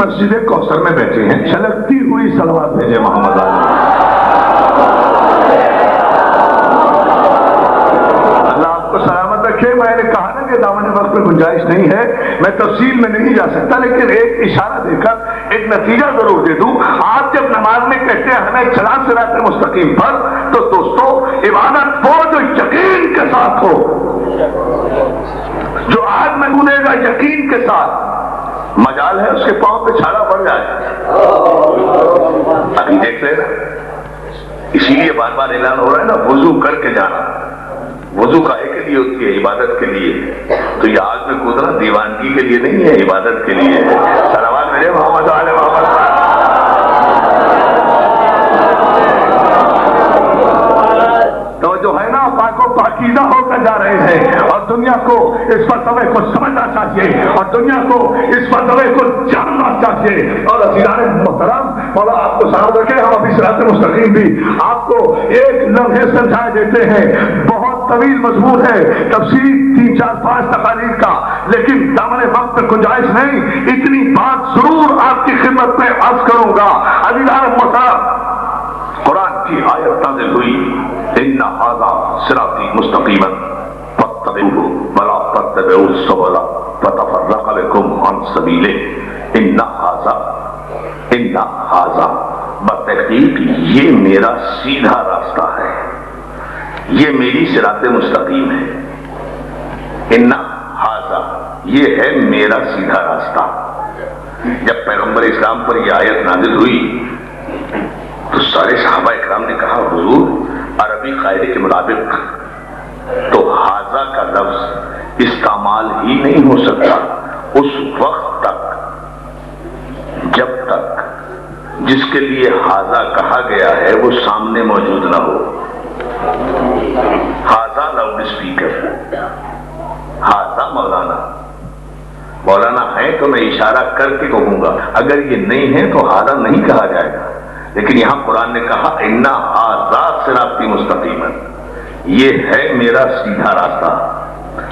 مسجد کوثر میں بیٹھے ہیں، چھلکتی ہوئی صلوات بھیجے محمد علی۔ اللہ آپ کو سلامت رکھے۔ میں نے کہا نا کہ دامن وقت میں گنجائش نہیں ہے، میں تفصیل میں نہیں جا سکتا، لیکن ایک اشارہ دے کر ایک نتیجہ ضرور دے دوں۔ آپ جب نماز میں کہتے ہیں ہمیں چلا صراط مستقیم پر، تو دوستو عبادت وہ جو یقین کے ساتھ ہو، جو آج میں سنے گا یقین کے ساتھ، مجال ہے اس کے پاؤں پہ چھالا پڑ جائے، ابھی دیکھ لینا۔ اسی لیے بار بار اعلان ہو رہا ہے نا، وضو کر کے جانا۔ وضو کائے کے لیے ہوتی ہے؟ عبادت کے لیے۔ تو یہ آگ میں کودنا دیوانگی کے لیے نہیں ہے، عبادت کے لیے ہے۔ صلوات میرے محمد علیہ محمد۔ تو جو ہے نا پاک و پاکیزہ ہو کر جا رہے ہیں، اور دنیا کو اس مرتبے کو سمجھنا چاہیے، اور دنیا کو اس مرتبے کو جاننا چاہیے۔ اور عزیزان محترم، مولا آپ کو سلام رکھے۔ ہم ابھی صراط مستقیم بھی آپ کو ایک لمحے سمجھائے دیتے ہیں، بہت طویل مضمون ہے، تفصیل 3 4 5 تقاریر کا، لیکن دامن وقت میں گنجائش نہیں۔ اتنی بات ضرور آپ کی خدمت میں عرض کروں گا۔ عزیزان محترم، قرآن کی آیت نازل ہوئی، ان ھذا صراطی مستقیما فاتبعوہ ولا تتبعوا السبل فتفرق بکم عن سبیلہ ان ھذا بتحقیق یہ میرا سیدھا راستہ ہے، یہ میری صراط مستقیم ہے۔ ان ھذا یہ ہے میرا سیدھا راستہ۔ جب پیغمبر اسلام پر یہ آیت نازل ہوئی تو سارے صحابہ اکرام نے کہا حضور عربی قاعدے کے مطابق تو ھذا کا لفظ استعمال ہی نہیں ہو سکتا اس وقت تک جب تک جس کے لیے ھذا کہا گیا ہے وہ سامنے موجود نہ ہو۔ ھذا لاؤڈ اسپیکر، ھذا مولانا ہے تو میں اشارہ کر کے کہوں گا، اگر یہ نہیں ہے تو ھذا نہیں کہا جائے گا۔ لیکن یہاں قرآن نے کہا ان ھذا صراطی مستقیما، یہ ہے میرا سیدھا راستہ۔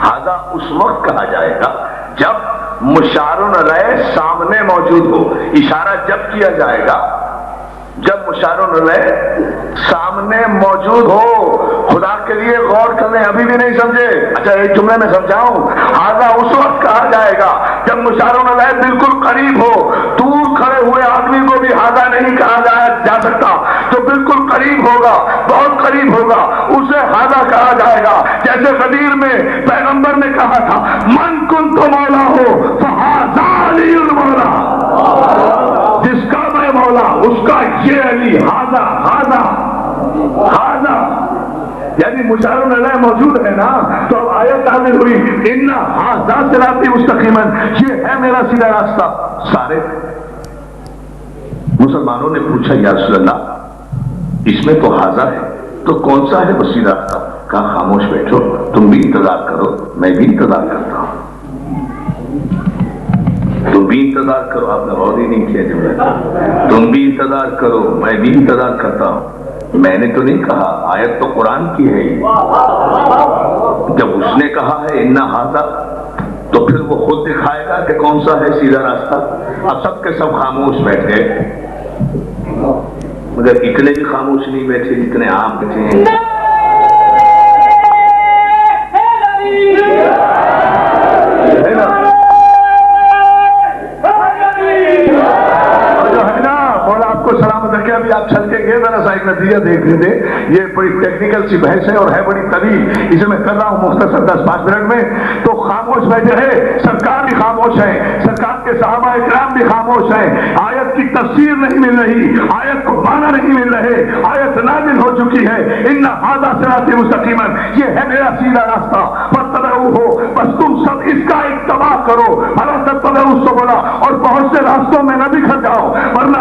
ھذا اس وقت کہا جائے گا جب مشار علیہ سامنے موجود ہو۔ اشارہ جب کیا جائے گا جب مشار علیہ سامنے موجود ہو۔ خدا کے لیے غور کر لیں، ابھی بھی نہیں سمجھے؟ اچھا ایک جملے میں سمجھاؤں۔ ھذا اس وقت کہا جائے گا جب مشار علیہ بالکل قریب ہو۔ دور کھڑے ہوئے آدمی کو بھی ھذا نہیں کہا جا سکتا، جو بالکل قریب ہوگا، بہت قریب ہوگا، اسے ھذا کہا جائے گا۔ جیسے غدیر میں پیغمبر نے کہا تھا من کنت مولا ہو فھذا علی المولا، جس کا میں مولا اس کا یہ علی، ھذا ھذا ھذا، یعنی مشار علیہ موجود ہے نا۔ تو اب آیت نازل ہوئی ان ھذا صراطی مستقیما، یہ ہے میرا سیدھا راستہ۔ سارے مسلمانوں نے پوچھا یا رسول اللہ اس میں تو ھذا ہے، تو کون سا ہے وہ سیدھا راستہ؟ کہا خاموش بیٹھو، تم بھی انتظار کرو، میں بھی انتظار کرتا ہوں۔ تم بھی انتظار کرو، آپ نے غور ہی نہیں کیا جملہ، تم بھی انتظار کرو میں بھی انتظار کرتا ہوں۔ میں نے تو نہیں کہا، آیت تو قرآن کی ہے۔ جب اس نے کہا ہے ان ھذا، تو پھر وہ خود دکھائے گا کہ کون سا ہے سیدھا راستہ۔ اب سب کے سب خاموش بیٹھ گئے، مگر اتنے بھی خاموش نہیں بیٹھے جتنے عام بیٹھے ہیں۔ سلامت رکھے۔ ابھی آپ چھل کے گئے ذرا سا ایک نتیجہ دیکھ لیتے، یہ بڑی ٹیکنیکل سی بحث ہے اور ہے بڑی طویل، اسے میں کر رہا ہوں مختصر 10-5 منٹ میں۔ تو خاموش بیٹھے ہیں، سرکار بھی خاموش ہے، سرکار کے صحابہ اکرام بھی خاموش ہیں۔ آیت کی تفسیر نہیں مل رہی، آیت کو معنی نہیں مل رہے، آیت نازل ہو چکی ہے ان ھذا صراطی مستقیما، یہ ہے میرا سیدھا راستہ، فاتبعوہ، بس تم سب اس کا اتباع کرو، ولا تتبعوا السبل، اور بہت سے راستوں میں نہ بکھر جاؤ، ورنہ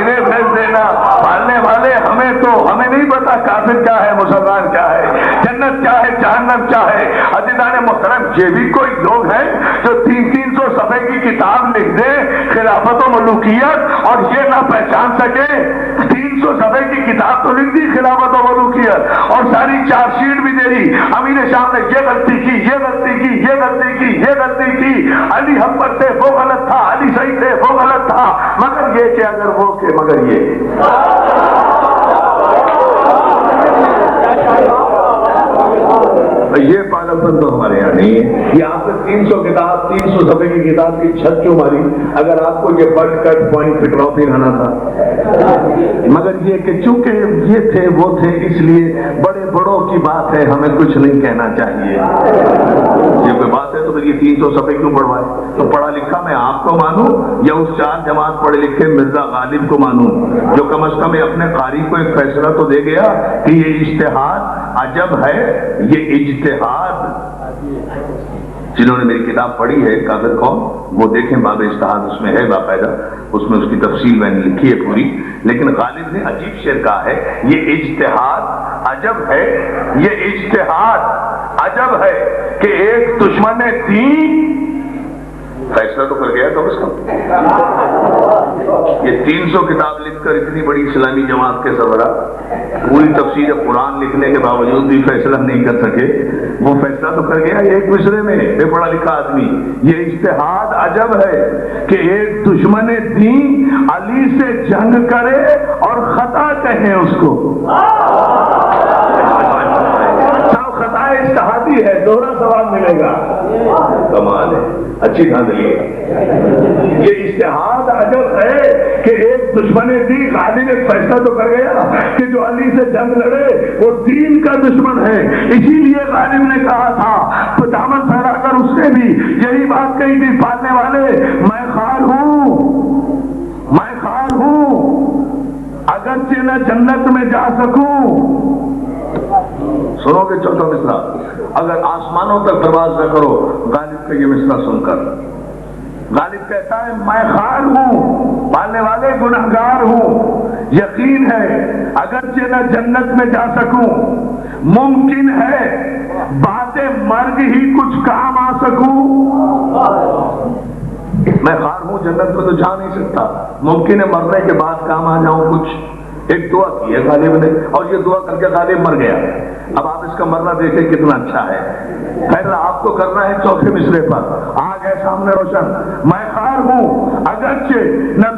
انہیں بھیج دینا پالنے والے ہمیں نہیں پتا کافر کیا ہے مسلمان کیا ہے جنت کیا ہے جہنم کیا ہے عزیزان محترم یہ بھی کوئی لوگ ہیں جو 300 صفحے کی کتاب لکھ دے خلافت و ملوکیت اور یہ نہ پہچان سکے 300 صفحے کی کتاب تو لکھ دی خلافت و ملوکیت اور ساری چارج شیٹ بھی دے دی امیر شام نے یہ غلطی کی یہ غلطی کی یہ غلطی کی یہ غلطی کی علی حق پر تھے وہ غلط تھا علی صحیح تھے وہ غلط تھا مگر یہ کہ اگر وہ کہ مگر یہ پاگل پن تو ہمارے یہاں نہیں ہے یہ آپ نے 300 کتاب 300 صفحے کی کتاب کی چھت کیوں ماری اگر آپ کو یہ بٹ کٹ پوائنٹ فٹراؤ پھرانا تھا مگر یہ کہ چونکہ یہ تھے وہ تھے اس لیے بڑے بڑوں کی بات ہے ہمیں کچھ نہیں کہنا چاہیے یہ کوئی بات ہے تو پھر یہ 300 صفحے کیوں پڑھوائے تو پڑھا لکھا میں آپ کو مانوں یا اس 4 جماعت پڑھے لکھے مرزا غالب کو مانوں جو کم از کم اپنے قاری کو ایک فیصلہ تو دے گیا کہ یہ اجتہاد عجب ہے یہ اجتہاد جنہوں نے میری کتاب پڑھی ہے کاغذ قوم وہ دیکھیں باب اجتہاد اس میں ہے باقاعدہ اس میں اس کی تفصیل میں نے لکھی ہے پوری لیکن غالب نے عجیب شعر کہا ہے یہ اجتہاد عجب ہے یہ اجتہاد عجب ہے کہ ایک دشمن دین فیصلہ تو کر گیا کم از کم یہ 300 کتاب لکھ کر اتنی بڑی اسلامی جماعت کے سربراہ پوری تفسیر قرآن لکھنے کے باوجود بھی فیصلہ نہیں کر سکے وہ فیصلہ تو کر گیا ایک مصرے میں بے پڑھا لکھا آدمی یہ اجتہاد عجب ہے کہ ایک دشمن دین علی سے جنگ کرے اور خطا کہیں اس کو خطا اجتہادی ہے دوہرا ثواب ملے گا کمال ہے اچھی دھاندلی ہے یہ اجتہاد عجب ہے کہ ایک دشمن دین غالب ایک فیصلہ تو کر گیا کہ جو علی سے جنگ لڑے وہ دین کا دشمن ہے اسی لیے غالب نے کہا تھا تو دامن پھیلا کر اس نے بھی یہی بات کہی تھی پالنے والے میں خار ہوں اگرچہ نہ جنت میں جا سکوں سنو گے چوتھا مصرع اگر آسمانوں تک پرواز نہ کرو غالب کا یہ مصرع سن کر غالب کہتا ہے میں خار ہوں پالنے والے گنہگار ہوں یقین ہے اگرچہ نہ جنت میں جا سکوں ممکن ہے باتیں مرگ ہی کچھ کام آ سکوں میں خار ہوں جنت میں تو جا نہیں سکتا ممکن ہے مرنے کے بعد کام آ جاؤں کچھ ایک دعا کی ہے غالب نے اور یہ دعا کر کے غالب مر گیا اب آپ اس کا مرنا دیکھیں کتنا اچھا ہے پہلا آپ کو کرنا ہے چوتھے مصرے پر آگ ہے سامنے روشن میں خار ہوں اگرچہ نہ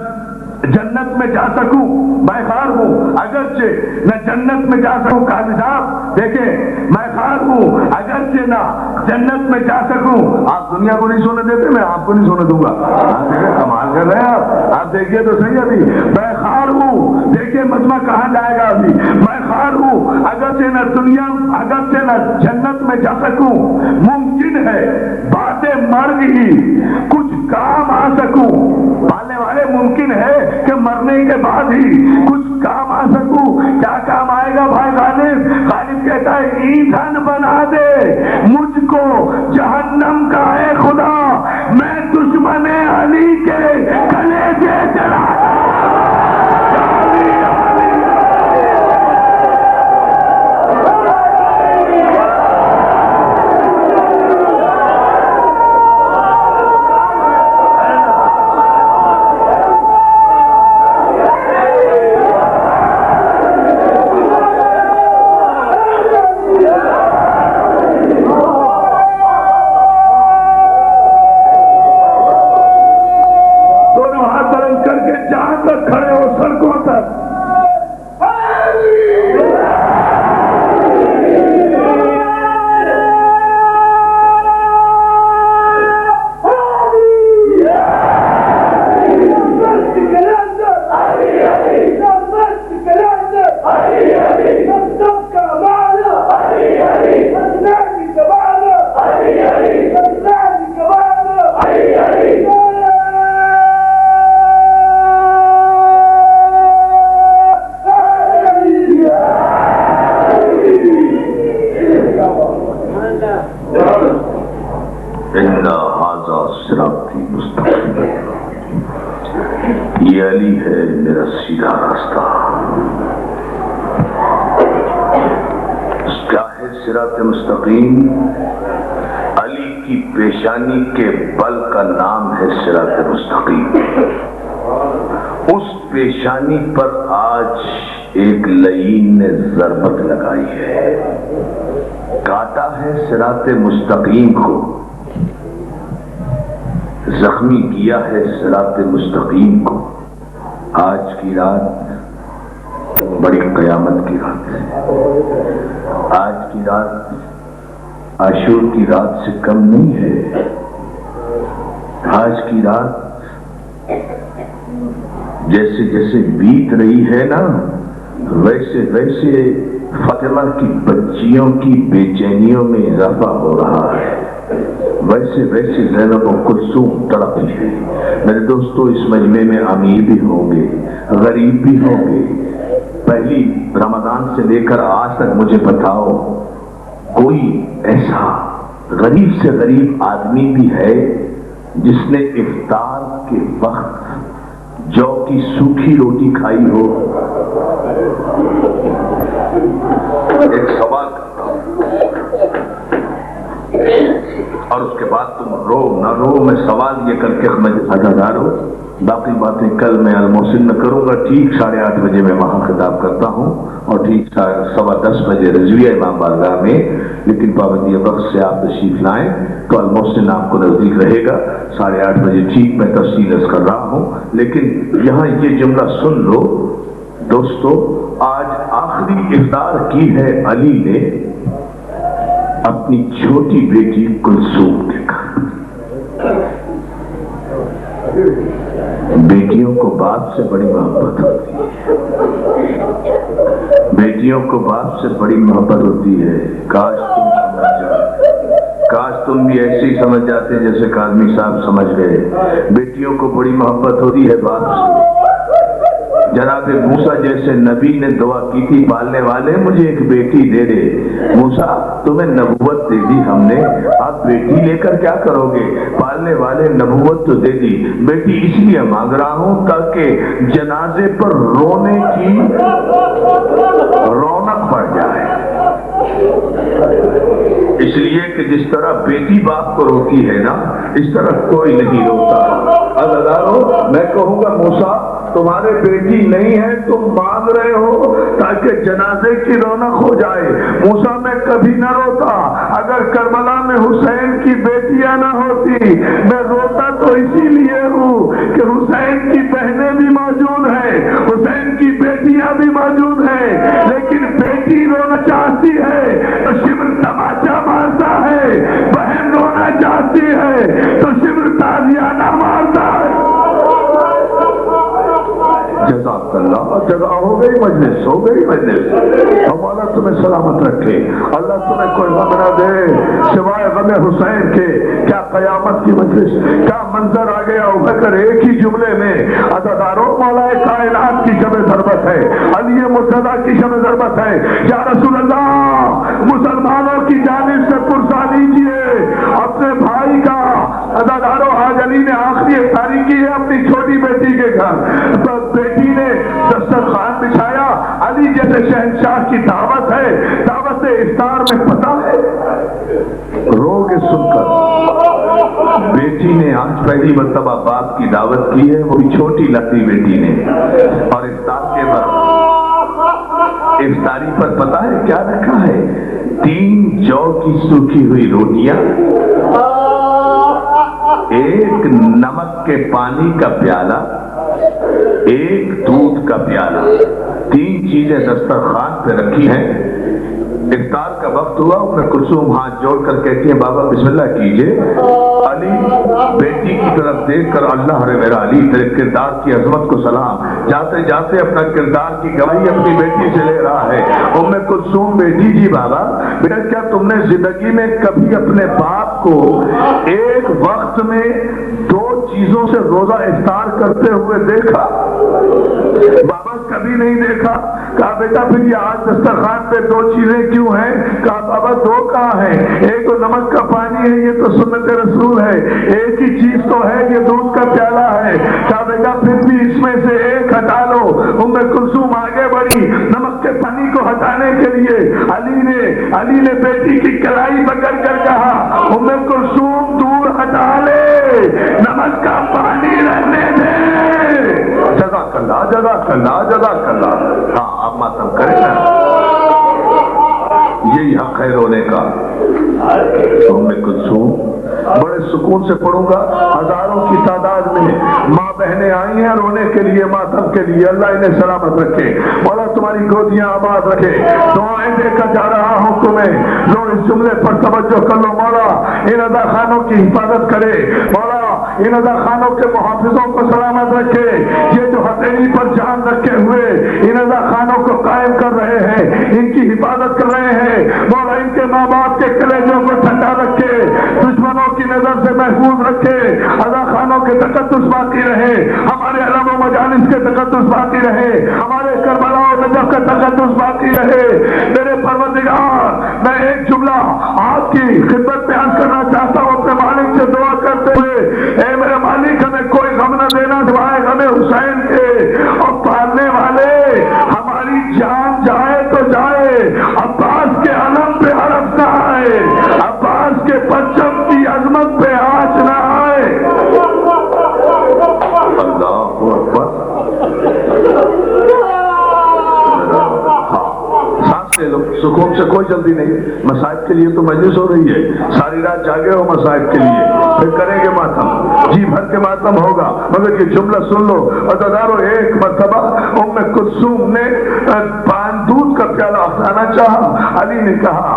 جنت میں جا سکوں میں خار ہوں اگرچہ نہ جنت میں جا سکوں قاضی صاحب دیکھیں میں خار ہوں اگرچہ نہ جنت میں جا سکوں آپ دنیا کو نہیں سونے دیتے میں آپ کو نہیں سونے دوں گا کمال کر رہے ہیں آپ دیکھیے تو صحیح ابھی میں خار ہوں دیکھیے مجمع کہاں جائے گا ابھی میں خار ہوں اگرچہ نہ دنیا اگرچہ نہ جنت میں جا سکوں ممکن ہے باتیں مرگ ہی کچھ کام آ سکوں پالنے والے ممکن ہے کہ مرنے کے بعد ہی کچھ کام آ سکوں کیا کام آئے گا بھائی غالب کہتا ہے ایندھن بنا دے مجھ کو جہنم کا ہے خدا میں دشمن علی کے کلیجے جلا یہ علی ہے میرا سیدھا راستہ. کیا ہے صراط مستقیم؟ علی کی پیشانی کے بل کا نام ہے صراط مستقیم. اس پیشانی پر آج ایک لعین نے ضربت لگائی ہے، کاٹا ہے صراط مستقیم کو، زخمی کیا ہے صراط مستقیم کو. آج کی رات بڑی قیامت کی رات ہے. آج کی رات عاشور کی رات سے کم نہیں ہے. آج کی رات جیسے جیسے بیت رہی ہے نا، ویسے ویسے فاطمہ کی بچیوں کی بے چینیوں میں اضافہ ہو رہا ہے، ویسے ویسے زینب و کلثوم تڑپی ہے. میرے دوستو، اس مجمع میں امیر بھی ہوں گے، غریب بھی ہوں گے. پہلی رمضان سے لے کر آج تک مجھے بتاؤ، کوئی ایسا غریب سے غریب آدمی بھی ہے جس نے افطار کے وقت جو کی سوکھی روٹی کھائی ہو؟ ایک سوال کرتا ہوں اور اس کے بعد تم رو نہ رو. میں سوال یہ کر کے ادا ہو، باقی باتیں کل میں المحسن میں کروں گا. ٹھیک 8:30 بجے میں وہاں خطاب کرتا ہوں اور ٹھیک 10:15 بجے رضویہ امام بارگاہ میں. لیکن پابندی وقت سے آپ تشریف لائیں تو المحسن آپ کو نزدیک رہے گا. 8:30 بجے ٹھیک میں تفصیل کر رہا ہوں. لیکن یہاں یہ جملہ سن لو دوستو، آج آخری افطار کی ہے علی نے اپنی چھوٹی بیٹی کلثوم کے گھر. بیٹیوں کو باپ سے بڑی محبت ہوتی ہے، بیٹیوں کو باپ سے بڑی محبت ہوتی ہے. کاش تم سمجھ جاتے، کاش تم بھی ایسے ہی سمجھ جاتے جیسے کاظمی صاحب سمجھ گئے. بیٹیوں کو بڑی محبت ہوتی ہے باپ سے. جناب موسیٰ جیسے نبی نے دعا کی تھی، پالنے والے مجھے ایک بیٹی دے دے. موسیٰ تمہیں نبوت دے دی ہم نے، آپ بیٹی لے کر کیا کرو گے؟ پالنے والے نبوت تو دے دی، بیٹی اس لیے مانگ رہا ہوں تاکہ جنازے پر رونے کی رونق بڑھ جائے. اس لیے کہ جس طرح بیٹی باپ کو روتی ہے نا، اس طرح کوئی نہیں روتا. عزیزانو، میں کہوں گا موسیٰ تمہارے بیٹی نہیں ہے، تم مانگ رہے ہو تاکہ جنازے کی رونق ہو جائے. موسیٰ میں کبھی نہ روتا اگر کربلا میں حسین کی بیٹیاں نہ ہوتی. میں روتا تو اسی لیے ہوں کہ حسین کی بہنیں بھی موجود ہیں، حسین کی بیٹیاں بھی موجود ہیں. لیکن بیٹی رونا چاہتی ہے تو شبر تماچا مارتا ہے، بہن رونا چاہتی ہے تو شبر تازیانہ مارتا ہے. جزاک اللہ. جگہ ہو گئی مجلس، ہو گئی مجلس. ہمارا تمہیں سلامت رکھے، اللہ تمہیں کوئی غم نہ دے سوائے غم حسین کے. کیا قیامت کی مجلس، کیا منظر آ گیا. ابوبکر ایک ہی جملے میں عزاداروں مولا کائنات کی شب ضربت ہے، علی مرتضیٰ کی شب ضربت ہے. یا رسول اللہ، مسلمانوں کی جانب سے پرسا لیجیے اپنے بھائی کا. عزاداروں، آج علی نے آخری افطاری کی ہے اپنی چھوٹی بیٹی کے گھر. بیٹی نے دسترخوان بچھایا. علی جیسے شہنشاہ کی دعوت ہے، دعوت افطار میں پتہ ہے رو کے سن کر بیٹی نے آج پہلی مرتبہ باپ کی دعوت کی ہے، وہ بھی چھوٹی لتی بیٹی نے. اور افطار کے بعد افطاری پر پتہ ہے کیا رکھا ہے؟ 3 جو کی سوکھی ہوئی روٹیاں، ایک نمک کے پانی کا پیالہ، ایک دودھ کا پیالہ. 3 چیزیں دسترخوان پہ رکھی ہیں. افطار کا وقت ہوا، میں کلثوم ہاتھ جوڑ کر کہتی ہیں بابا بسم اللہ کیجئے. علی بیٹی کی طرف دیکھ کر اللہ رے میرا علی تیرے کردار کی عظمت کو سلام. جاتے جاتے اپنا کردار کی گواہی اپنی بیٹی سے لے رہا ہے. کلثوم بیٹی جی بابا بیٹا، کیا تم نے زندگی میں کبھی اپنے باپ کو ایک وقت میں 2 چیزوں کلثوم سے روزہ افطار کرتے ہوئے دیکھا؟ بابا کبھی نہیں دیکھا۔ کہا بیٹا پھر یہ آج دسترخوان پہ دو چیزیں کیوں ہیں؟ کہا بابا دو کہاں ہیں؟ ایک تو نمک کا پانی ہے، یہ تو سنت رسول ہے، ایک ہی چیز تو ہے، یہ دودھ کا پیالہ ہے۔ کہا بیٹا پھر بھی اس میں سے ایک ہٹا لو۔ ام کلثوم آگے بڑھی نمک کے پانی کو ہٹانے کے لیے۔ علی نے بیٹی کی کلائی پکڑ کر کہا ام کلثوم دور ہٹا لے، نمک کا پانی رہنے دے۔ جزاک اللہ جزاک اللہ جزاک اللہ۔ ہاں آپ ماتم کریں نا، یہی حق ہے رونے کا۔ ام کلثوم بڑے سکون سے پڑھوں گا، ہزاروں کی تعداد میں ماں بہنیں آئی ہیں رونے کے لیے، ماتم کے لیے۔ اللہ انہیں سلامت رکھے، مولا تمہاری گودیاں آباد رکھے۔ دعائیں دے کر جا رہا ہوں تمہیں، لو اس جملے پر توجہ کر لو۔ مولا ان ادا خانوں کی حفاظت کرے، مولا ان ادا خانوں کے محافظوں کو سلامت رکھے، یہ جو ہتھیلی پر جان رکھے ہوئے ان ادا خانوں کو قائم کر رہے ہیں، ان کی حفاظت کر رہے ہیں۔ مولا ان کے ماں باپ کے کلیجوں کو ٹھنڈا رکھے، دشمنوں کی نظر سے محفوظ رکھے، ادا خانوں کے تقدس باقی رہے، ہمارے علم و مجالس کے تقدس باقی رہے، ہمارے کربلا و نجف کا تقدس باقی رہے۔ میرے پروردگار، میں ایک جملہ آپ کی خدمت میں عرض کرنا چاہتا ہوں اپنے مالک سے دعا کرتے ہوئے، اے میرے مالک ہمیں کوئی غم نہ دینا سوائے غم حسین کے، اور پالنے والے ہماری جان جائے تو جائے، عباس کے علم پہ حرف نہ آئے، عباس کے پرچم کی عظمت پہ آنچ نہ آئے۔ اللہ اکبر۔ سانس لے لو، سکون سے کوئی جلدی نہیں، مصائب کے لیے تو مجلس ہو رہی ہے، ساری رات جاگے ہو مصائب کے لیے، پھر کریں گے ماتم، جی بھر کے ماتم ہوگا، مگر یہ جملہ سن لو۔ عزیزانو، ایک مرتبہ ام کلثوم نے دودھ کا پیالہ ہٹانا چاہا، علی نے کہا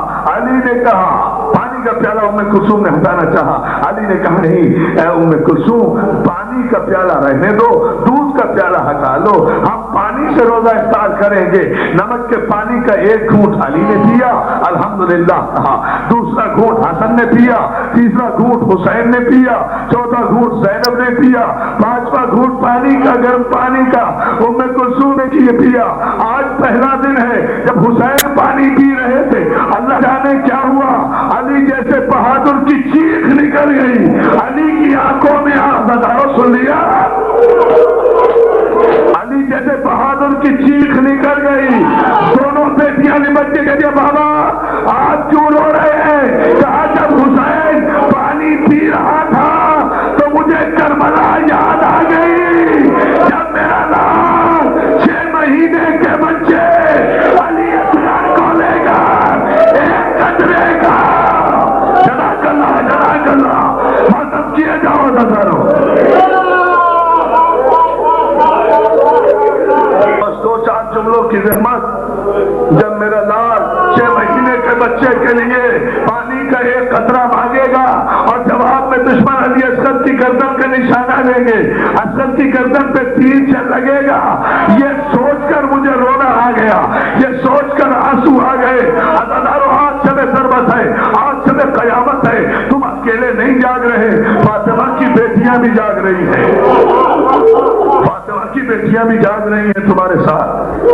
پانی کا پیالہ ام کلثوم نے ہٹانا چاہا، علی نے کہا نہیں اے ام کلثوم، پانی کا پیالہ رہنے دو، دودھ کا پیالہ ہٹا لو، ہم پانی سے روزہ افطار کریں گے۔ نمک کے پانی کا ایک گھونٹ علی نے پیا، الحمدللہ کہا، دوسرا گھونٹ حسن نے پیا، تیسرا گھونٹ حسین نے پیا، چوتھا گھونٹ زینب نے پیا، پانچواں گھونٹ پانی کا، گرم پانی کا ام کلثوم نے پیا۔ آج پہلا دن ہے جب حسین پانی پی رہے تھے، اللہ جانے کیا ہوا، علی جیسے بہادر کی چیخ نکل گئی، علی کی آنکھوں میں ہزاروں سن لیا، علی جیسے بہادر کی چیخ نکل گئی، دونوں بیٹیاں لپٹ کے کہتی بابا آپ کیوں رو رہے ہیں؟ کہا جب حسین پانی پی رہا تھا تو مجھے کربلا یاد آ گئی، جب میرا لال 6 مہینے کے بچے علی اصغر کو لے گا ایک قطرے کا، جزاک اللہ ماتم کیے جاؤ نظروں۔ بس 2-4 جملوں کی زحمت، جب میرا لال 6 مہینے کے بچے کے لیے پانی کا ایک قطرہ مانگے گا اور جواب میں دشمن علی اصغر کی گردن کا نشانہ دیں گے، اصغر کی گردن پہ تیر لگے گا، یہ سوچ کر مجھے رونا آ گیا، یہ سوچ کر آنسو آ گئے۔ عزیزانو، آج شب ضربت ہے، آج شب قیامت ہے، تم اکیلے نہیں جاگ رہے، فاطمہ کی بیٹیاں بھی جاگ رہی ہیں، فاطمہ کی بیٹیاں بھی جاگ رہی ہیں تمہارے ساتھ،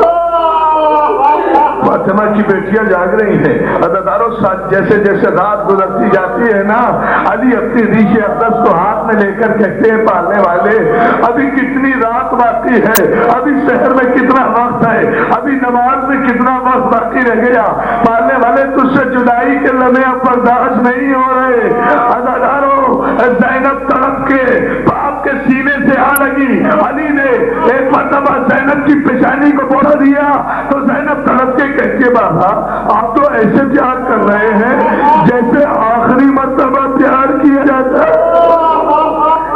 فاطمہ کی بیٹیاں جاگ رہی ہیں۔ عزیزانو، جیسے جیسے رات گزرتی جاتی ہے نا، علی اپنی ریش اقدس کو ہاتھ میں لے کر کہتے ہیں پالنے والے ابھی کتنی رات باقی ہے، ابھی شہر میں کتنا وقت ہے، ابھی نماز میں کتنا وقت باقی رہ گیا، پالنے والے تجھ سے جدائی کے لمحے برداشت نہیں ہو رہے۔ عزیزانو، زینب تڑپ کے باپ کے سینے سے آ لگی، علی نے ایک مرتبہ زینب کی پیشانی کو بوڑھا دیا تو زینب تڑپ کے کہتی ہے بابا آپ تو ایسے پیار کر رہے ہیں جیسے آخری مرتبہ پیار کیا جاتا ہے،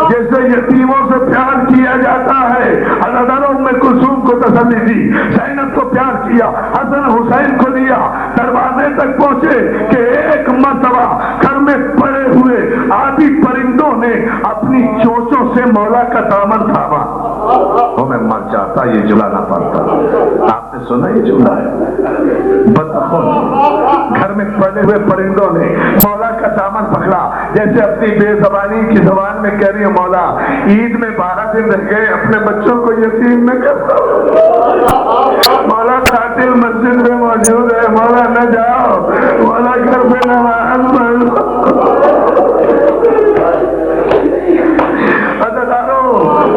جیسے یتیموں سے پیار کیا جاتا ہے۔ عزیزانو، ام کلثوم کو تسلی دی، زینب کو پیار کیا، حسن حسین کو لیا، دروازے تک پہنچے کہ ایک مرتبہ گھر میں پڑے ہوئے آدھی پرندوں نے اپنی چوچوں سے مولا کا دامن تھاما، وہ میں مر جاتا یہ جملہ نہ پڑتا۔ آپ نے سنا یہ جملہ ہے؟ بدخون گھر میں پڑے ہوئے پرندوں نے مولا کا دامن پکڑا، جیسے اپنی بے زبانی کی زبان میں کہہ رہی ہے مولا عید میں 12 دن رہ گئے، اپنے بچوں کو یتیم میں کرتا ہوں، مولا قاتل مسجد میں موجود ہے، مولا نہ جاؤ، مولا گھر پہ نماز پڑھو۔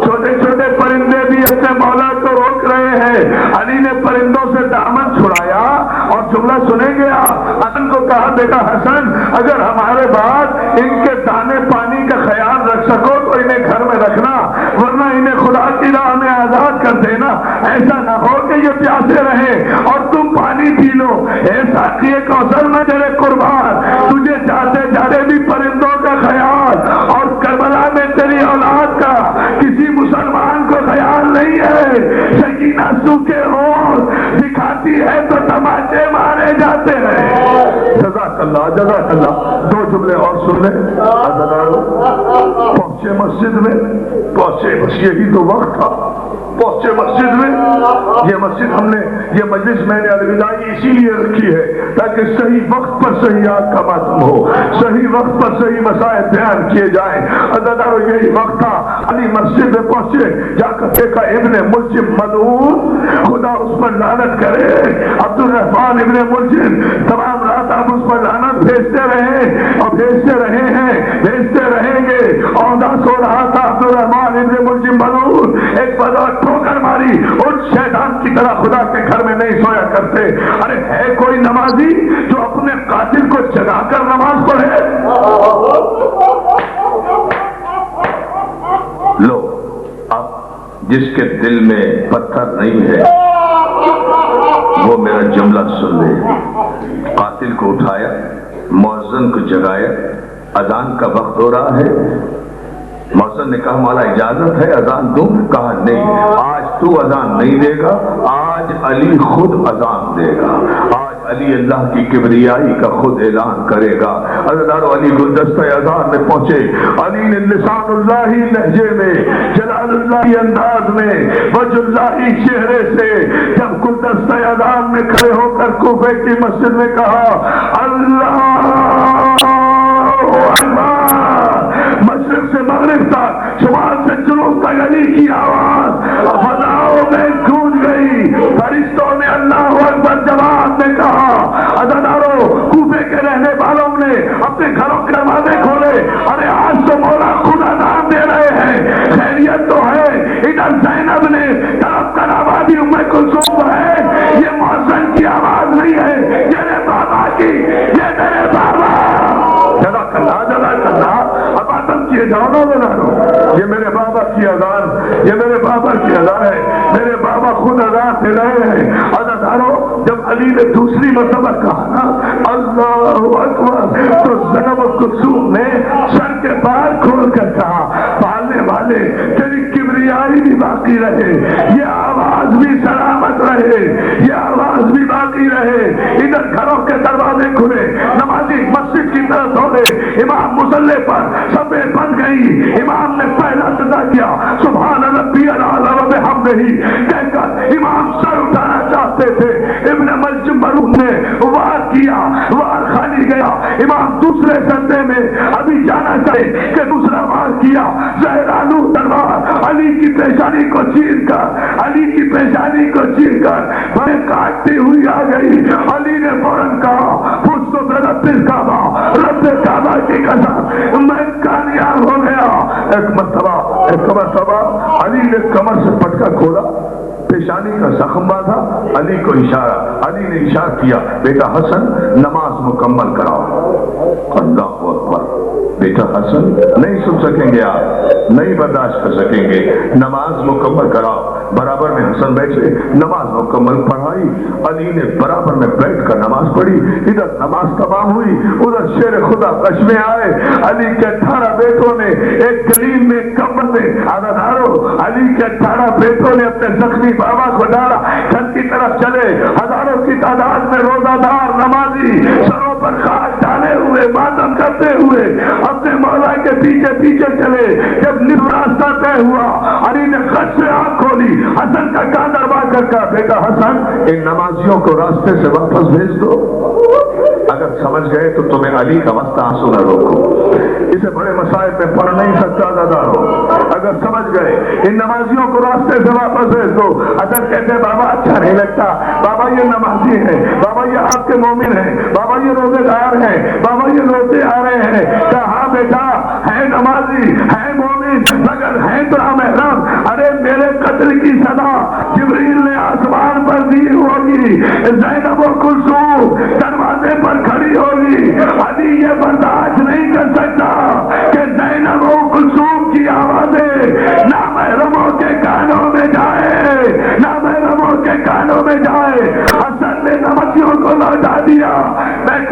چھوٹے چھوٹے پرندے بھی اپنے مولا کو روک رہے ہیں۔ علی نے پرندوں سے دامن چھڑایا اور جملہ سنے گیا، حسن کو کہا بیٹا حسن اگر ہمارے بعد ان کے دانے پانی کا خیال رکھ سکو تو انہیں گھر میں رکھنا، ورنہ انہیں خدا کی راہ میں آزاد کر دینا، ایسا نہ ہو کہ یہ پیاسے رہیں اور تم پانی پی لو۔ اے ساقی کوثر میں تیرے قربان، تجھے جاتے جاتے بھی پرندوں کا خیال اور کربلا میں تیری اولاد کا کسی مسلمان کو خیال نہیں ہے۔ سکینہ سوکھے ہونٹ دکھاتی ہے تو تماچے مارے جاتے ہیں۔ جزاک اللہ جزاک اللہ۔ دو جملے اور سن لیں۔ پہنچے مسجد میں، پہنچے بس یہی تو وقت تھا، پہنچے مسجد میں۔ یہ مسجد ہم نے یہ مجلس میں نے الوداعی اسی لیے رکھی ہے تاکہ صحیح وقت پر صحیحات کا ماتم ہو، صحیح وقت پر صحیح مسائل بیان کیے جائیں۔ عزیزانو یہی وقت تھا، علی مسجد میں پہنچے، جا کر دیکھا ابن ملجم ملعون، خدا اس پر لعنت کرے، عبد الرحمن ابن ملجم تمام رات آپ اس پر لعنت بھیجتے رہے اور بھیجتے رہے ہیں، بھیجتے رہیں گے۔ عہدہ سو رہا تھا عبد الرحمن ابن ملجم ملعون، ایک بدر ٹھوکر ماری، ان شیطان کی طرح خدا کے گھر میں نہیں سویا کرتے۔ ارے ہے کوئی نمازی جو اپنے قاتل کو جگا کر نماز پڑھے؟ لو اب جس کے دل میں پتھر نہیں ہے وہ میرا جملہ سن لے۔ قاتل کو اٹھایا، مؤذن کو جگایا، اذان کا وقت ہو رہا ہے۔ مؤذن نے کہا مولا اجازت ہے اذان دوں؟ کہا نہیں، آج تو اذان نہیں دے گا، آج علی خود اذان دے گا، آج علی اللہ کی کبریائی کا خود اعلان کرے گا۔ عزیزانو علی گلدستہ اذان میں پہنچے، علی نے لسان اللہ لہجے میں، جلال اللہ انداز میں، وجہ اللہ چہرے سے جب گلدستہ اذان میں کھڑے ہو کر کوفے کی مسجد میں کہا اللہ مشرق سے مغرب تک، شمال سے جنوب تک علی کی آواز فضاؤں میں گونج گئی۔ فرشتوں نے اللہ اکبر جواب میں کہا۔ عزیزانو کوفے کے رہنے والوں نے اپنے گھروں کے دروازے کھولے، ارے آج تو مولا خدا نام دے رہے ہیں، خیریت تو ہے۔ ادھر زینب نے طرف کر آبادی ام کلثوم ہے، یہ مؤذن کی آواز نہیں ہے، یہ میرے بابا کی، یہ میرے بابا۔ جزاک اللہ جزاک اللہ۔ اب آدم کیے جاؤ نا بنانو، یہ میرے بابا کی اذان، یہ میرے بابا کی اذان ہے، میرے بابا خود اذان دے رہے ہیں۔ عزیزانو جب علی نے دوسری مرتبہ کہا نا اللہ اکبر تو زینب کلثوم نے سر کے بال کھول کر کہا پالنے والے تیری کبریائی بھی باقی رہے، یہ آواز بھی سلامت رہے، یہ آواز بھی باقی رہے۔ ادھر گھروں کے دروازے کھلے، نمازی مسجد کی طرف دوڑے، امام مصلی پر صفیں بن گئی، امام نے پہلا سجدہ کیا سبحان ربی الاعلی و بحمدہ کہہ کر امام سر اٹھانا چاہتے تھے، ابن ملجم ملعون نے وار کیا، وار خالی گیا، امام دوسرے سجدے میں ابھی جانا چاہے کہ دوسرا وار کیا، زہرانو تلوار علی کی پیشانی کو چیر کر، علی کی پیشانی کو چیر کر بھائی کاٹتی ہوئی آ گئی۔ علی نے فوراً کہا پوچھ تو رب کعبہ، رب کعبہ کی قسم میں کامیاب ہو گیا۔ ایک مرتبہ علی نے کمر سے پٹکا کھولا، پیشانی کا زخم باندھا، علی کو اشارہ، علی نے اشارہ کیا بیٹا حسن نماز مکمل کراؤ۔ اللہ اکبر، بیٹا حسن نہیں سن سکیں گے آپ، نہیں برداشت کر سکیں گے، نماز مکمل کراؤ۔ برابر میں حسن بیٹھے، نماز مکمل پڑھائی، علی نے برابر میں بیٹھ کر نماز پڑھی۔ ادھر نماز تمام ہوئی، ادھر شیر خدا کش میں آئے، علی کے 18 بیٹوں نے ایک گلیم میں کمر میں علی کے 18 بیٹوں نے اپنے زخمی بابا کو ڈالا، گھر کی طرف چلے، ہزاروں کی تعداد میں روزہ دار نمازی سروں پر خاک ڈالے ہوئے ماتم کرتے ہوئے اپنے مولا کے پیچھے پیچھے چلے. جب نصف راستہ طے ہوا علی نے خط سے آنکھ کھولی, حسن کا کان دروازہ کا, بیٹا حسن ان نمازیوں کو راستے سے واپس بھیج دو. اگر سمجھ گئے تو تمہیں علی کا واسطہ آنسو نہ روکو, اسے بڑے مسائل میں پڑھ نہیں سکتا دادا ہو. اگر سمجھ گئے ان نمازیوں کو راستے سے واپس بھیج دو. حضرت کہتے ہیں بابا اچھا نہیں لگتا, بابا یہ نمازی ہیں, بابا یہ آپ کے مومن ہیں, بابا یہ روزے دار ہیں, بابا یہ روزے آ رہے ہیں. کہا ہاں بیٹا ہے نمازی ہے مومن مگر ہے تو محرم. ارے میرے قتل کی سزا جبریل نے آسمان پر دی ہوگی, زینب و کلثوم دروازے پر کھڑی ہوگی. علی یہ برداشت نہیں کر سکتا کہ زینب و کلثوم کی آوازیں نامحرموں کے کانوں میں جائے, نامحرموں کے کانوں میں جائے. حسن نے نمازیوں کو لوٹا دیا. میں